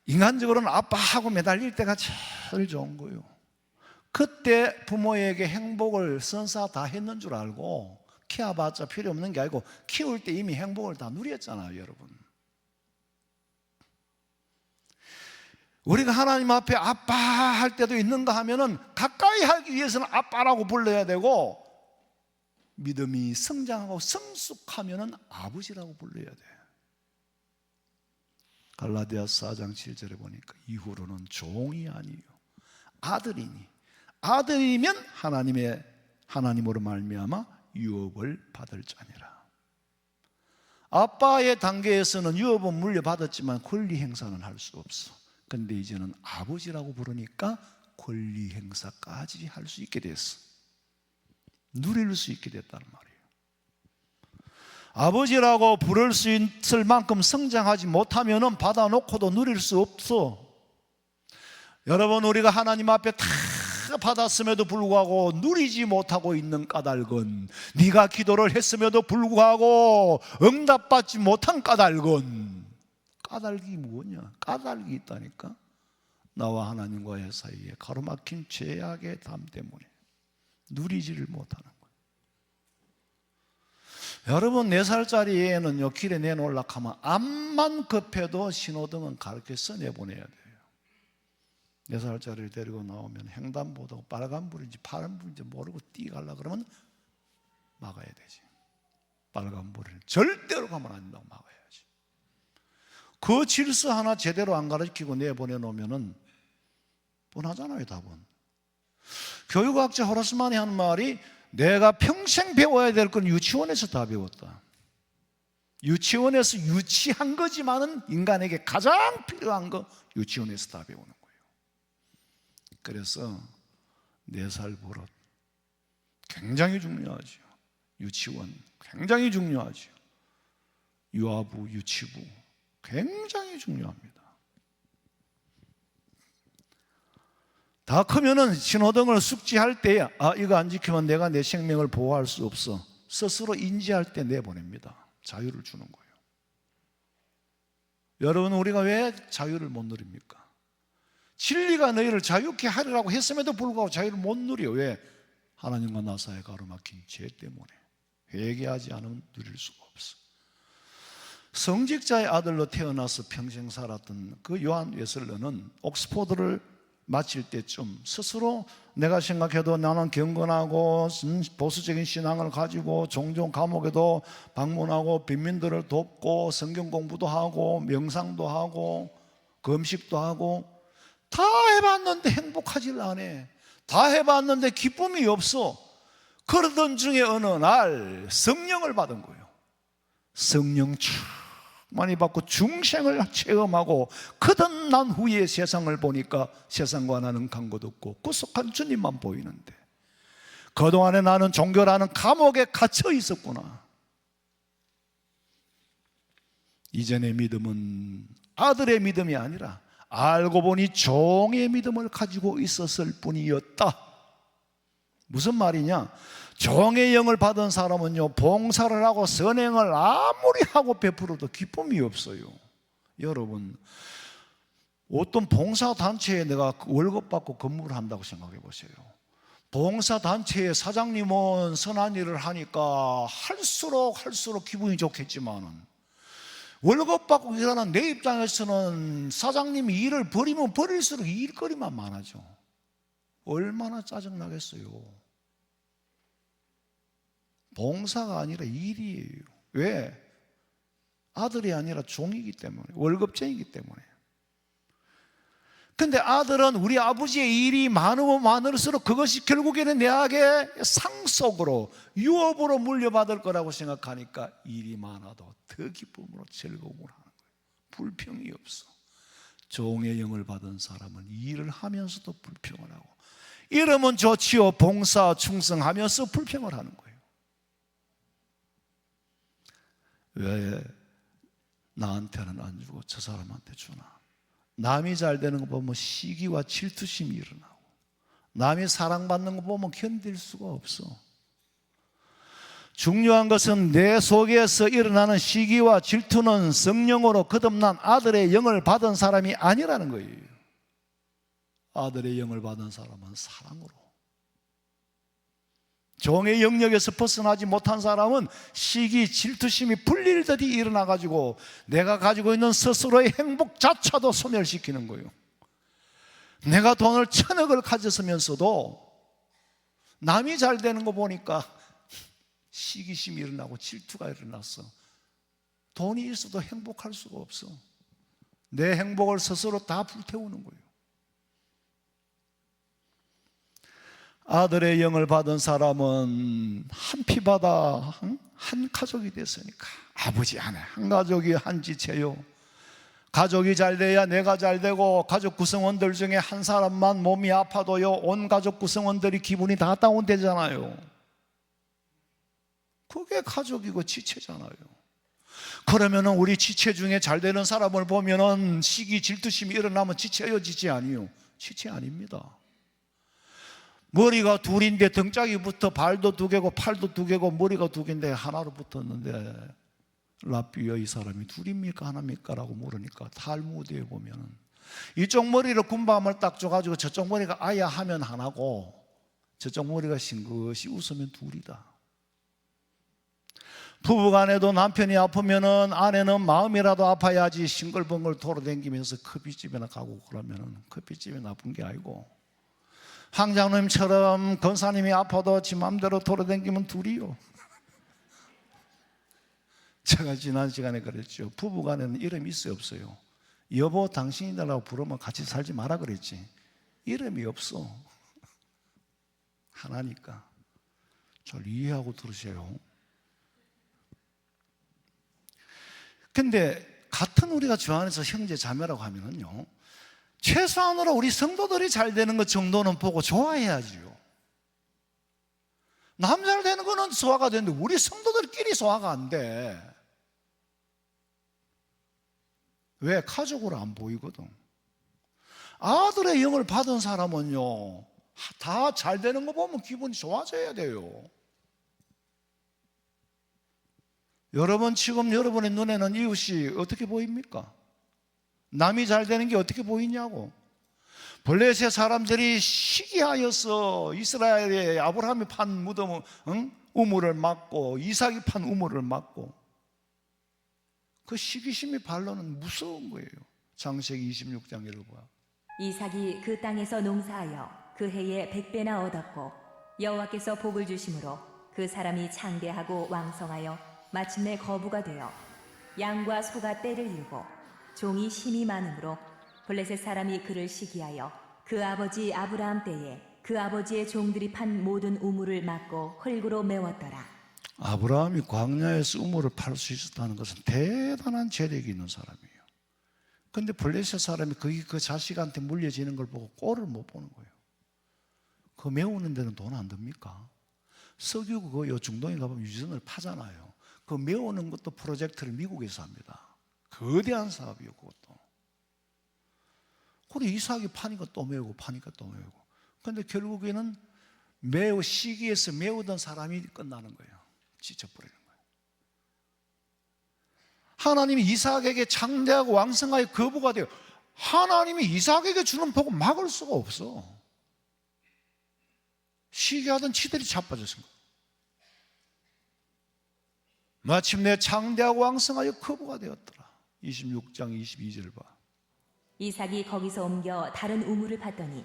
인간적으로는 아빠하고 매달릴 때가 제일 좋은 거예요. 그때 부모에게 행복을 선사 다 했는 줄 알고 키워봤자 필요 없는 게 아니고 키울 때 이미 행복을 다 누렸잖아요, 여러분. 우리가 하나님 앞에 아빠 할 때도 있는가 하면은 가까이 하기 위해서는 아빠라고 불러야 되고 믿음이 성장하고 성숙하면은 아버지라고 불러야 돼. 갈라디아서 4장 7절에 보니까 이후로는 종이 아니요 아들이니 아들이면 하나님으로 말미암아 유업을 받을 자니라. 아빠의 단계에서는 유업은 물려받았지만 권리 행사는 할 수 없어. 근데 이제는 아버지라고 부르니까 권리 행사까지 할 수 있게 됐어. 누릴 수 있게 됐다는 말이에요. 아버지라고 부를 수 있을 만큼 성장하지 못하면 받아놓고도 누릴 수 없어. 여러분, 우리가 하나님 앞에 다 받았음에도 불구하고 누리지 못하고 있는 까닭은, 네가 기도를 했음에도 불구하고 응답받지 못한 까닭은, 까닭이 뭐냐? 까닭이 있다니까. 나와 하나님과의 사이에 가로막힌 죄악의 담 때문에 누리지를 못하는 거예요. 여러분 4살짜리 애는요 길에 내놓으려고 하면 암만 급해도 신호등은 가르쳐서 내보내야 돼요. 4살짜리를 데리고 나오면 횡단보도 빨간불인지 파란불인지 모르고 뛰어가려고 그러면 막아야 되지. 빨간불을 절대로 가면 안 된다고 막아야지. 그 질서 하나 제대로 안 가르치고 내보내놓으면 뻔하잖아요. 답은. 교육학자 호라스만이 하는 말이 내가 평생 배워야 될 건 유치원에서 다 배웠다. 유치원에서 유치한 거지만은 인간에게 가장 필요한 거 유치원에서 다 배우는 거예요. 그래서 4살 버릇 굉장히 중요하죠. 유치원 굉장히 중요하죠. 유아부, 유치부 굉장히 중요합니다. 다 크면은 신호등을 숙지할 때 이거 안 지키면 내가 내 생명을 보호할 수 없어. 스스로 인지할 때 내보냅니다. 자유를 주는 거예요. 여러분 우리가 왜 자유를 못 누립니까? 진리가 너희를 자유케 하리라고 했음에도 불구하고 자유를 못 누려. 왜? 하나님과 나 사이에 가로막힌 죄 때문에. 회개하지 않으면 누릴 수가 없어. 성직자의 아들로 태어나서 평생 살았던 그 요한 웨슬러는 옥스포드를 마칠 때쯤 스스로 내가 생각해도 나는 경건하고 보수적인 신앙을 가지고 종종 감옥에도 방문하고 빈민들을 돕고 성경 공부도 하고 명상도 하고 금식도 하고 다 해봤는데 행복하질 않아. 다 해봤는데 기쁨이 없어. 그러던 중에 어느 날 성령을 받은 거예요. 성령 많이 받고 중생을 체험하고 거듭난 후에 세상을 보니까 세상과 나는 간 것 없고 구속한 주님만 보이는데 그동안에 나는 종교라는 감옥에 갇혀 있었구나. 이전의 믿음은 아들의 믿음이 아니라 알고 보니 종의 믿음을 가지고 있었을 뿐이었다. 무슨 말이냐? 종의 영을 받은 사람은요 봉사를 하고 선행을 아무리 하고 베풀어도 기쁨이 없어요. 여러분 어떤 봉사단체에 내가 월급 받고 근무를 한다고 생각해 보세요. 봉사단체의 사장님은 선한 일을 하니까 할수록 기분이 좋겠지만은 월급 받고 일하는 내 입장에서는 사장님이 일을 버리면 버릴수록 일거리만 많아져. 얼마나 짜증나겠어요. 봉사가 아니라 일이에요. 왜? 아들이 아니라 종이기 때문에, 월급쟁이기 때문에. 근데 아들은 우리 아버지의 일이 많으면 많을수록 그것이 결국에는 내게 상속으로 유업으로 물려받을 거라고 생각하니까 일이 많아도 더 기쁨으로 즐거움을 하는 거예요. 불평이 없어. 종의 영을 받은 사람은 일을 하면서도 불평을 하고 이러면 좋지요. 봉사 충성하면서 불평을 하는 거예요. 왜 나한테는 안 주고 저 사람한테 주나? 남이 잘 되는 거 보면 시기와 질투심이 일어나고 남이 사랑받는 거 보면 견딜 수가 없어. 중요한 것은 내 속에서 일어나는 시기와 질투는 성령으로 거듭난 아들의 영을 받은 사람이 아니라는 거예요. 아들의 영을 받은 사람은 사랑으로, 종의 영역에서 벗어나지 못한 사람은 시기, 질투심이 불릴듯이 일어나가지고 내가 가지고 있는 스스로의 행복 자체도 소멸시키는 거예요. 내가 돈을 1000억을 가졌으면서도 남이 잘 되는 거 보니까 시기심이 일어나고 질투가 일어났어. 돈이 있어도 행복할 수가 없어. 내 행복을 스스로 다 불태우는 거예요. 아들의 영을 받은 사람은 한 피바다 한 가족이 됐으니까 아버지 안에 한 가족이 한 지체요. 가족이 잘 돼야 내가 잘 되고 가족 구성원들 중에 한 사람만 몸이 아파도요 온 가족 구성원들이 기분이 다 다운되잖아요. 그게 가족이고 지체잖아요. 그러면은 우리 지체 중에 잘 되는 사람을 보면은 시기 질투심이 일어나면 지체요 지체 아니요? 지체 아닙니다. 머리가 둘인데 등짝이부터 발도 2개고 팔도 2개고 머리가 2개인데 하나로 붙었는데 라비어 이 사람이 둘입니까 하나입니까? 라고 물으니까 탈무드에 보면은 이쪽 머리를 군밤을 딱 줘가지고 저쪽 머리가 아야 하면 하나고 저쪽 머리가 싱긋이 웃으면 둘이다. 부부간에도 남편이 아프면은 아내는 마음이라도 아파야지 싱글벙글 돌아다니면서 커피집이나 가고 그러면은 커피집이 나쁜 게 아니고, 황장님처럼 권사님이 아파도 지 맘대로 돌아다니면 둘이요. 제가 지난 시간에 그랬죠. 부부간에는 이름이 있어요, 없어요? 여보 당신이라고 부르면 같이 살지 마라 그랬지. 이름이 없어. 하나니까. 잘 이해하고 들으세요. 근데 같은 우리가 주 안에서 형제 자매라고 하면은요, 최소한으로 우리 성도들이 잘 되는 것 정도는 보고 좋아해야지요. 남 잘 되는 거는 소화가 되는데 우리 성도들끼리 소화가 안 돼. 왜? 가족으로 안 보이거든. 아들의 영을 받은 사람은요, 다 잘 되는 거 보면 기분이 좋아져야 돼요. 여러분, 지금 여러분의 눈에는 이웃이 어떻게 보입니까? 남이 잘 되는 게 어떻게 보이냐고. 블레셋 사람들이 시기하여서 이스라엘에 아브라함이 판 무덤, 우물을 막고 이삭이 판 우물을 막고, 그 시기심이 발로는 무서운 거예요. 창세기 26장 읽어봐.
이삭이 그 땅에서 농사하여 그 해에 100배나 얻었고 여호와께서 복을 주심으로 그 사람이 창대하고 왕성하여 마침내 거부가 되어 양과 소가 떼를 이루고 종이 힘이 많으므로 블레셋 사람이 그를 시기하여 그 아버지 아브라함 때에 그 아버지의 종들이 판 모든 우물을 막고 흙으로 메웠더라.
아브라함이 광야에서 우물을 팔 수 있었다는 것은 대단한 재력이 있는 사람이에요. 그런데 블레셋 사람이 그 자식한테 물려지는 걸 보고 꼴을 못 보는 거예요. 그거 메우는 데는 돈 안 듭니까? 석유 그거 요 중동에 가보면 유전을 파잖아요. 그 메우는 것도 프로젝트를 미국에서 합니다. 거대한 사업이요, 그것도. 그리고 이삭이 파니까 또 메우고 파니까 또 메우고. 그런데 결국에는 매우 시기에서 메우던 사람이 끝나는 거예요. 지쳐버리는 거예요. 하나님이 이삭에게 창대하고 왕성하게 거부가 돼요. 하나님이 이삭에게 주는 복을 막을 수가 없어. 시기하던 치들이 자빠졌습니다. 마침내 창대하고 왕성하여 거부가 되었더라. 26장 22절 봐.
이삭이 거기서 옮겨 다른 우물을 팠더니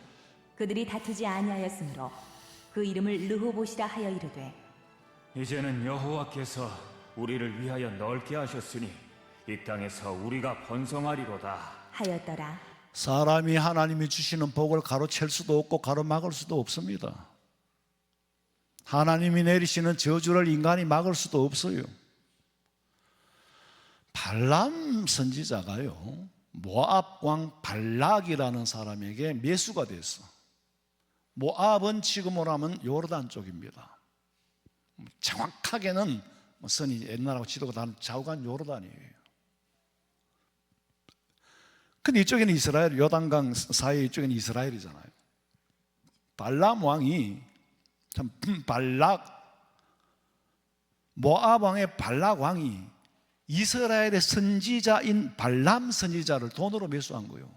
그들이 다투지 아니하였으므로 그 이름을 르호봇이라 하여 이르되,
이제는 여호와께서 우리를 위하여 넓게 하셨으니 이 땅에서 우리가 번성하리로다
하였더라.
사람이 하나님이 주시는 복을 가로챌 수도 없고 가로막을 수도 없습니다. 하나님이 내리시는 저주를 인간이 막을 수도 없어요. 발람 선지자가요, 모압 왕 발락이라는 사람에게 매수가 됐어. 모압은 지금으로 하면 요르단 쪽입니다. 정확하게는 선이 옛날하고 지도가 다른 좌우간 요르단이에요. 근데 이쪽에는 이스라엘, 요단강 사이 이쪽에는 이스라엘이잖아요. 발람 왕이 참 모압 왕의 발락 왕이 이스라엘의 선지자인 발람 선지자를 돈으로 매수한 거예요.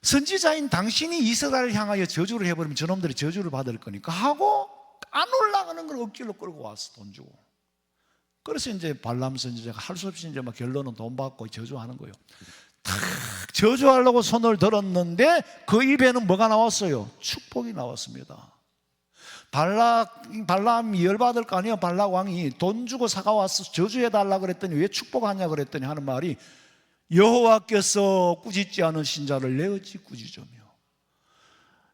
선지자인 당신이 이스라엘을 향하여 저주를 해버리면 저놈들이 저주를 받을 거니까 하고 안 올라가는 걸 억지로 끌고 왔어, 돈 주고. 그래서 이제 발람 선지자가 할 수 없이 이제 막 결론은 돈 받고 저주하는 거예요. 탁 저주하려고 손을 들었는데 그 입에는 뭐가 나왔어요? 축복이 나왔습니다. 발람이 열받을 거 아니에요. 발락 왕이 돈 주고 사가와서 저주해달라 그랬더니 왜 축복하냐 그랬더니 하는 말이, 여호와께서 꾸짖지 않으신 자를 내 어찌 꾸짖으며,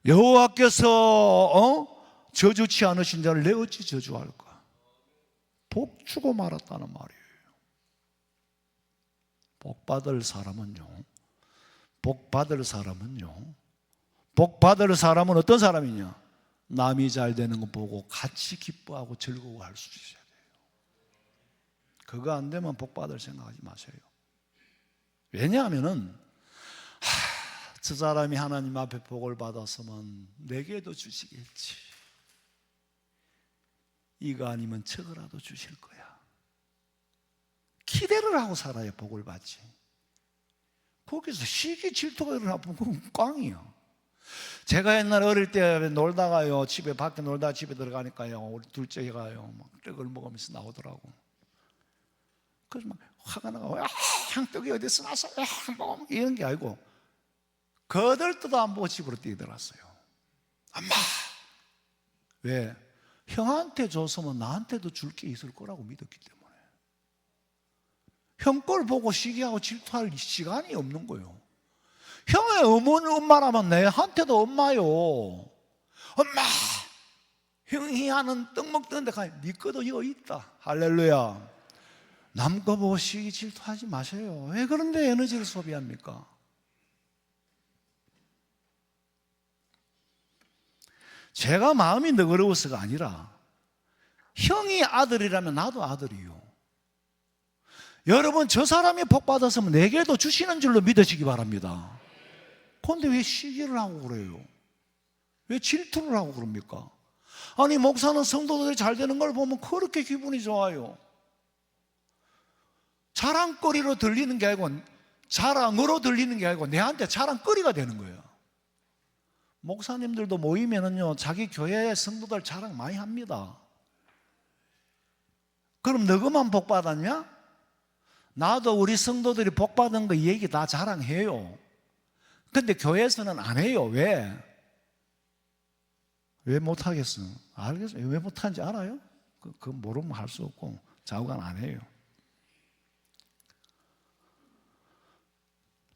여호와께서 저주치 않으신 자를 내 어찌 저주할까. 복 주고 말았다는 말이에요. 복 받을 사람은 어떤 사람이냐? 남이 잘 되는 거 보고 같이 기뻐하고 즐거워할 수 있어야 돼요. 그거 안 되면 복 받을 생각하지 마세요. 왜냐하면은 저 사람이 하나님 앞에 복을 받았으면 내게도 주시겠지, 이거 아니면 저거라도 주실 거야. 기대를 하고 살아야 복을 받지. 거기서 시기 질투가 일어나면 그건 꽝이야. 제가 옛날에 어릴 때 놀다가요, 집에 밖에 놀다가 집에 들어가니까요, 우리 둘째가요 막 떡을 먹으면서 나오더라고. 그래서 막 화가 나고 향떡이 어디서 났어? 뭐 이런 게 아니고 거들떠도 안 보고 집으로 뛰어들었어요. 엄마! 왜? 형한테 줬으면 나한테도 줄 게 있을 거라고 믿었기 때문에. 형 걸 보고 시기하고 질투할 시간이 없는 거예요. 형의 엄마라면 내한테도 엄마요. 엄마! 형이 하는 떡 먹던데 가면 네 거도 이거 있다. 할렐루야. 남 거 보고 시기 질투하지 마세요. 왜 그런데 에너지를 소비합니까? 제가 마음이 너그러워서가 아니라 형이 아들이라면 나도 아들이요. 여러분, 저 사람이 복 받았으면 내게도 주시는 줄로 믿으시기 바랍니다. 그런데 왜 시기를 하고 그래요? 왜 질투를 하고 그럽니까? 아니, 목사는 성도들이 잘 되는 걸 보면 그렇게 기분이 좋아요. 자랑거리로 들리는 게 아니고, 자랑으로 들리는 게 아니고 내한테 자랑거리가 되는 거예요. 목사님들도 모이면은요, 자기 교회 성도들 자랑 많이 합니다. 그럼 너그만 복 받았냐? 나도 우리 성도들이 복 받은 거 얘기 다 자랑해요. 근데 교회에서는 안 해요. 왜? 왜 못하겠어요? 알겠어요. 왜 못하는지 알아요? 그거 모르면 할 수 없고 좌우간 안 해요.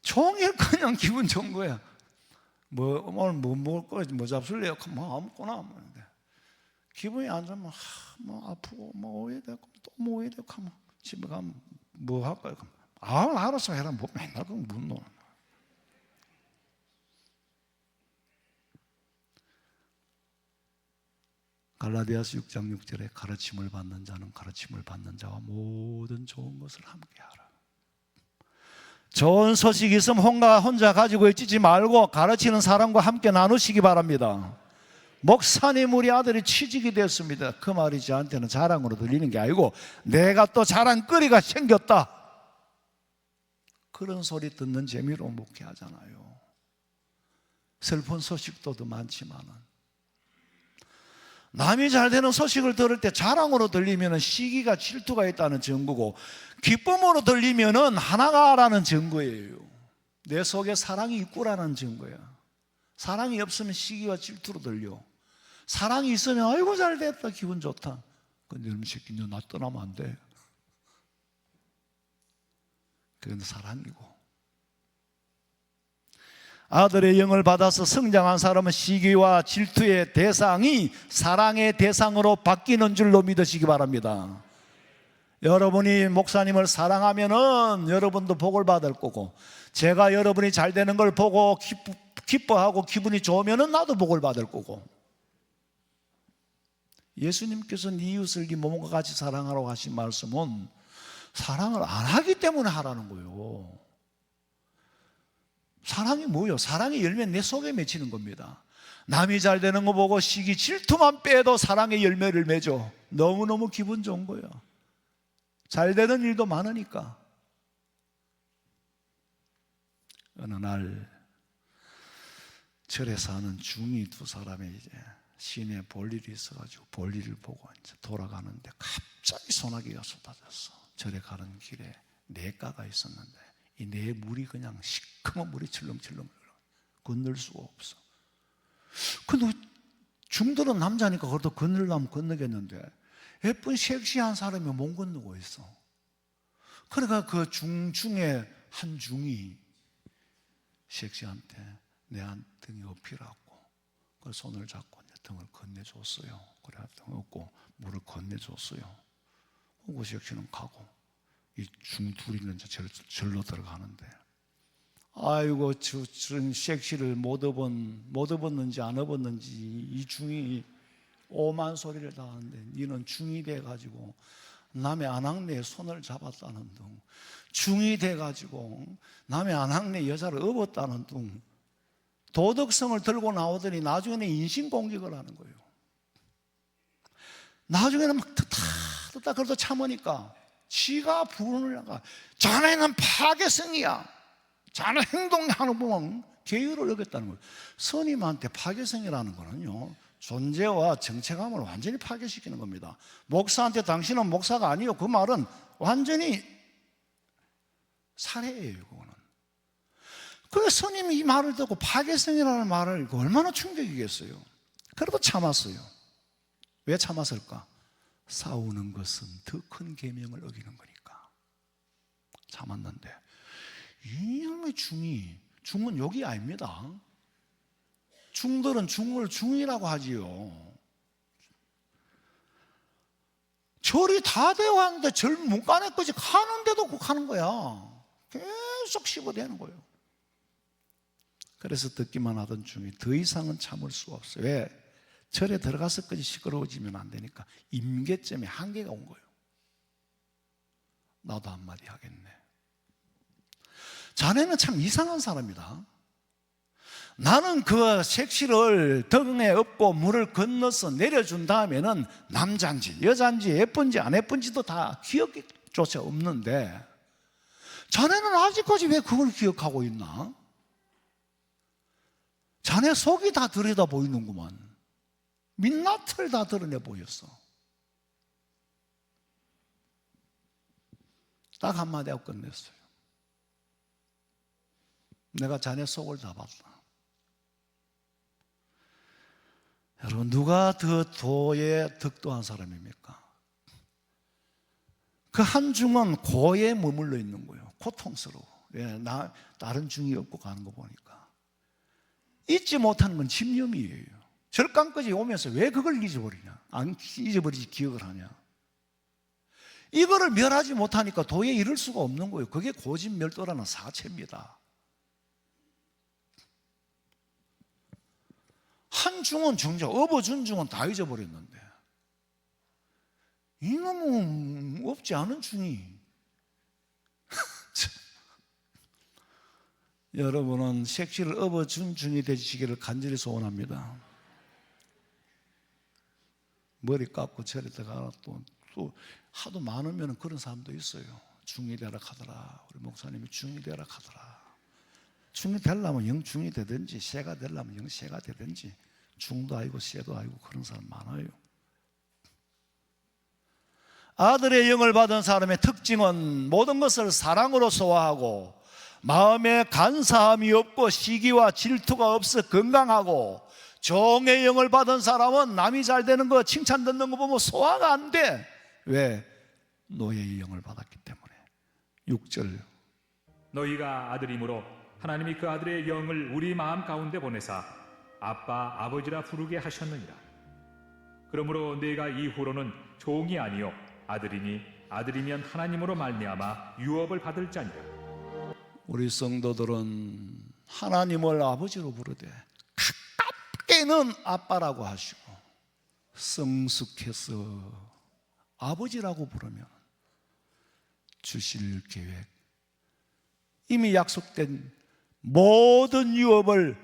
종일 그냥 기분 좋은 거야. 오늘 뭐 먹을 거지? 뭐 잡술래요? 뭐 아무거나. 기분이 안 좋으면 뭐 아프고 뭐 오해야 되고 또 뭐 오해야 되고 하면 집에 가면 뭐 할까요? 알아서 해라. 뭐 맨날 그건 못 노는. 갈라디아서 6장 6절에 가르침을 받는 자는 가르침을 받는 자와 모든 좋은 것을 함께하라. 좋은 소식이 있으면 혼자 가지고 있지 말고 가르치는 사람과 함께 나누시기 바랍니다. 목사님 우리 아들이 취직이 됐습니다. 그 말이 저한테는 자랑으로 들리는 게 아니고 내가 또 자랑거리가 생겼다. 그런 소리 듣는 재미로 목회하잖아요. 슬픈 소식도 더 많지만은 남이 잘 되는 소식을 들을 때 자랑으로 들리면 시기가 질투가 있다는 증거고, 기쁨으로 들리면 하나가라는 증거예요. 내 속에 사랑이 있구라는 증거야. 사랑이 없으면 시기와 질투로 들려. 사랑이 있으면 아이고 잘 됐다, 기분 좋다. 근데 이놈 새끼 너 떠나면 안 돼. 그건 사랑이고. 아들의 영을 받아서 성장한 사람은 시기와 질투의 대상이 사랑의 대상으로 바뀌는 줄로 믿으시기 바랍니다. 여러분이 목사님을 사랑하면은 여러분도 복을 받을 거고, 제가 여러분이 잘 되는 걸 보고 기뻐하고 기분이 좋으면은 나도 복을 받을 거고. 예수님께서 네 이웃을 네 몸과 같이 사랑하라고 하신 말씀은 사랑을 안 하기 때문에 하라는 거예요. 사랑이 뭐예요? 사랑의 열매는 내 속에 맺히는 겁니다. 남이 잘 되는 거 보고 시기 질투만 빼도 사랑의 열매를 맺어. 너무너무 기분 좋은 거예요. 잘 되는 일도 많으니까. 어느 날 절에 사는 중이 두 사람이 이제 시내에 볼 일이 있어가지고 볼일을 보고 이제 돌아가는데 갑자기 소나기가 쏟아졌어. 절에 가는 길에 냇가가 있었는데 이 내 물이 그냥 시커먼 물이 출렁출렁 건널 수가 없어. 근데 중들은 남자니까 그래도 건널려면 건너겠는데 예쁜 섹시한 사람이 못 건너고 있어. 그러니까 그 중에 한 중이 섹시한테 내 한 등에 업히라고 그 손을 잡고 내 등을 건네줬어요. 그래 등 업고 물을 건네줬어요. 그 섹시는 가고 이 중 둘이는 절로 들어가는데, 아이고 저런 섹시를 못 업었는지 안 업었는지 이 중이 오만 소리를 다 하는데, 니는 중이 돼가지고 남의 안악내에 손을 잡았다는 둥, 중이 돼가지고 남의 안악내 여자를 업었다는 둥, 도덕성을 들고 나오더니 나중에는 인신공격을 하는 거예요. 나중에는 막 듣다 그래도 참으니까 지가 부르는 나가, 자네는 파괴성이야. 자네 행동하는 보면 계율을 어겼다는 거예요. 스님한테 파괴성이라는 거는요, 존재와 정체감을 완전히 파괴시키는 겁니다. 목사한테 당신은 목사가 아니요, 그 말은 완전히 사례예요, 그거는. 그래서 스님이 이 말을 듣고 파괴성이라는 말을 얼마나 충격이겠어요. 그래도 참았어요. 왜 참았을까? 싸우는 것은 더 큰 계명을 어기는 거니까 참았는데, 이놈의 중은 욕이 아닙니다. 중들은 중을 중이라고 하지요. 절이 다 되어 하는데 절 문간에까지 가는데도 국하는 거야. 계속 씹어대는 거예요. 그래서 듣기만 하던 중이 더 이상은 참을 수가 없어요. 왜? 절에 들어가서까지 시끄러워지면 안 되니까 임계점에 한계가 온 거예요. 나도 한마디 하겠네. 자네는 참 이상한 사람이다. 나는 그 색시를 등에 업고 물을 건너서 내려준 다음에는 남자인지 여자인지 예쁜지 안 예쁜지도 다 기억조차 없는데 자네는 아직까지 왜 그걸 기억하고 있나? 자네 속이 다 들여다 보이는구만. 민낯을 다 드러내 보였어. 딱 한마디 하고 끝냈어요. 내가 자네 속을 다 봤다. 여러분, 누가 더 도에 덕도한 사람입니까? 그 한 중은 고에 머물러 있는 거예요. 고통스러워. 왜? 다른 중이 없고 가는 거 보니까. 잊지 못하는 건 집념이에요. 절강까지 오면서 왜 그걸 잊어버리냐? 안 잊어버리지 기억을 하냐? 이거를 멸하지 못하니까 도에 이를 수가 없는 거예요. 그게 고집멸도라는 사체입니다. 한 중은 정작 업어준 중은 다 잊어버렸는데 이놈은 없지 않은 중이 여러분은 색시를 업어준 중이 되시기를 간절히 소원합니다. 머리 깎고 절에 들어가 또 하도 많으면 그런 사람도 있어요. 중이 되라 하더라. 우리 목사님이 중이 되라 하더라. 중이 되려면 영 중이 되든지 새가 되려면 영 새가 되든지 중도 아니고 새도 아니고 그런 사람 많아요. 아들의 영을 받은 사람의 특징은 모든 것을 사랑으로 소화하고 마음에 간사함이 없고 시기와 질투가 없어 건강하고, 종의 영을 받은 사람은 남이 잘 되는 거 칭찬 듣는 거 보면 소화가 안 돼. 왜? 노예의 영을 받았기 때문에. 6절
너희가 아들이므로 하나님이 그 아들의 영을 우리 마음 가운데 보내사 아빠 아버지라 부르게 하셨느니라. 그러므로 네가 이후로는 종이 아니요 아들이니 아들이면 하나님으로 말미암아 유업을 받을 자니라.
우리 성도들은 하나님을 아버지로 부르되 가깝게는 아빠라고 하시고 성숙해서 아버지라고 부르면 주실 계획, 이미 약속된 모든 유업을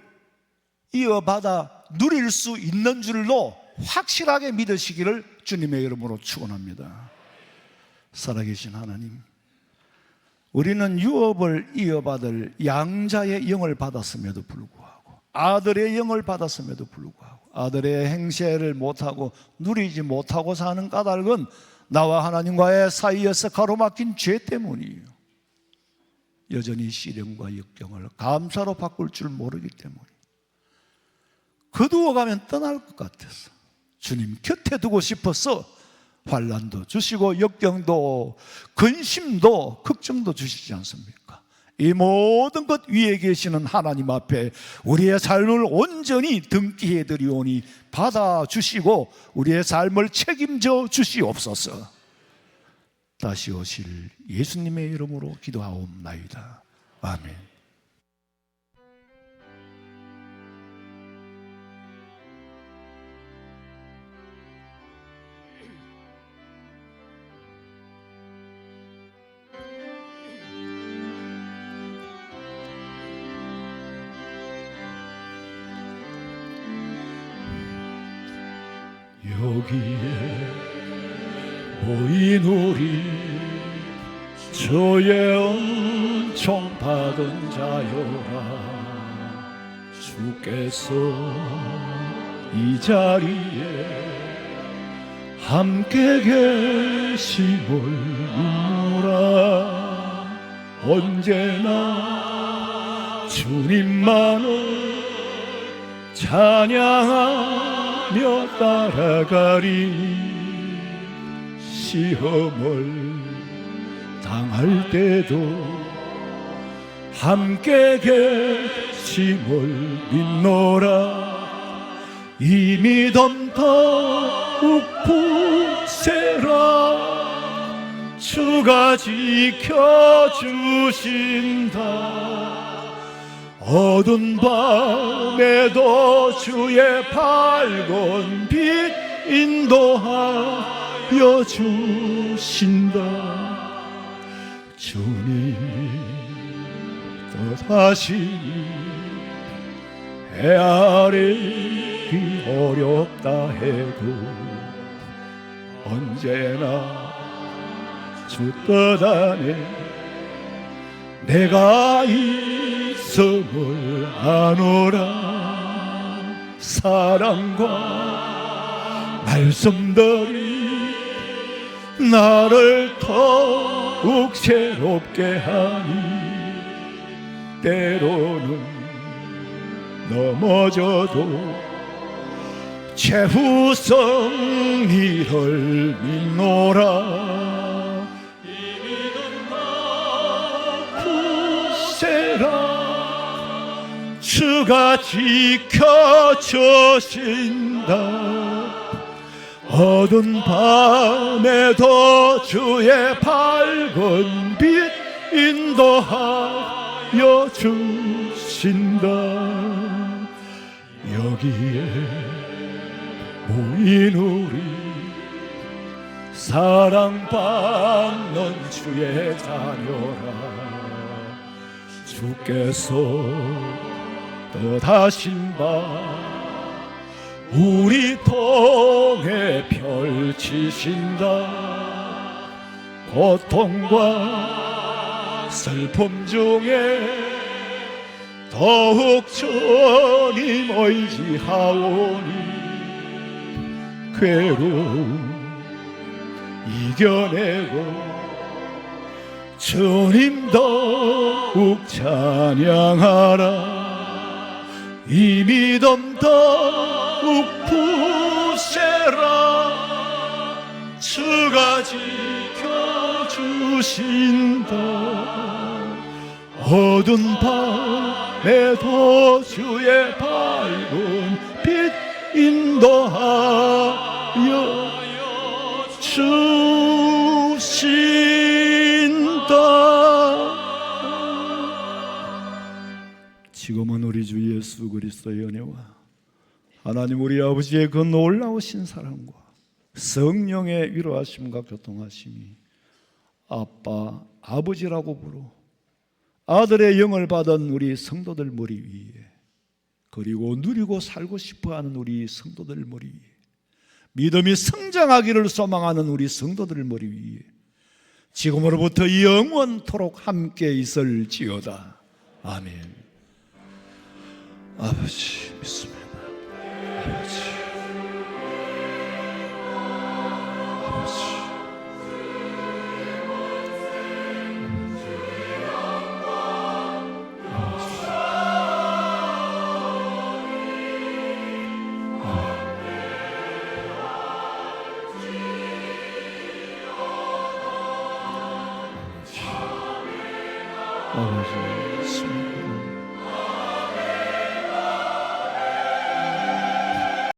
이어받아 누릴 수 있는 줄로 확실하게 믿으시기를 주님의 이름으로 축원합니다. 살아계신 하나님, 우리는 유업을 이어받을 양자의 영을 받았음에도 불구하고, 아들의 영을 받았음에도 불구하고 아들의 행세를 못하고 누리지 못하고 사는 까닭은 나와 하나님과의 사이에서 가로막힌 죄 때문이에요. 여전히 시련과 역경을 감사로 바꿀 줄 모르기 때문에 거두어가면 떠날 것 같아서 주님 곁에 두고 싶어서 환난도 주시고 역경도 근심도 걱정도 주시지 않습니까? 이 모든 것 위에 계시는 하나님 앞에 우리의 삶을 온전히 등기해 드리오니 받아주시고 우리의 삶을 책임져 주시옵소서. 다시 오실 예수님의 이름으로 기도하옵나이다. 아멘. 여기에 모인 우리 주의 은총 받은 자여라. 주께서 이 자리에 함께 계심을 믿노라. 언제나 주님만을 찬양하며 따라가리. 시험을 당할 때도 함께 계심을 믿노라. 이 믿음 더욱 굳세라. 주가 지켜주신다. 어두운 밤에도 주의 밝은 빛 인도하여 주신다. 주님 또다시 헤아리기 어렵다 해도 언제나 주 뜻 안에 내가 있음을 아노라. 사랑과 말씀들이 나를 더욱 새롭게 하니 때로는 넘어져도 최후성리를 믿노라. 이 믿음 굳세라. 주가 지켜주신다. 어두운 밤에도 주의 밝은 빛 인도하여 주신다. 여기에 모인 우리 사랑받는 주의 자녀라. 주께서 떠다신 바 우리 통해 펼치신다. 고통과 슬픔 중에 더욱 주님 의지하오니 괴로움 이겨내고 주님 더욱 찬양하라. 이 믿음 더욱 굳세라. 주가 지켜주신다. 어두운 밤에도 주의 밝은 빛 인도하여 주신다. 지금은 우리 주 예수 그리스도의 은혜와 하나님 우리 아버지의 그 놀라우신 사랑과 성령의 위로하심과 교통하심이 아빠, 아버지라고 부르 아들의 영을 받은 우리 성도들 머리 위에, 그리고 누리고 살고 싶어하는 우리 성도들 머리 위에, 믿음이 성장하기를 소망하는 우리 성도들 머리 위에 지금으로부터 영원토록 함께 있을지어다. 아멘. 아버지 믿습니다. 아버지, 아버지, 아버지,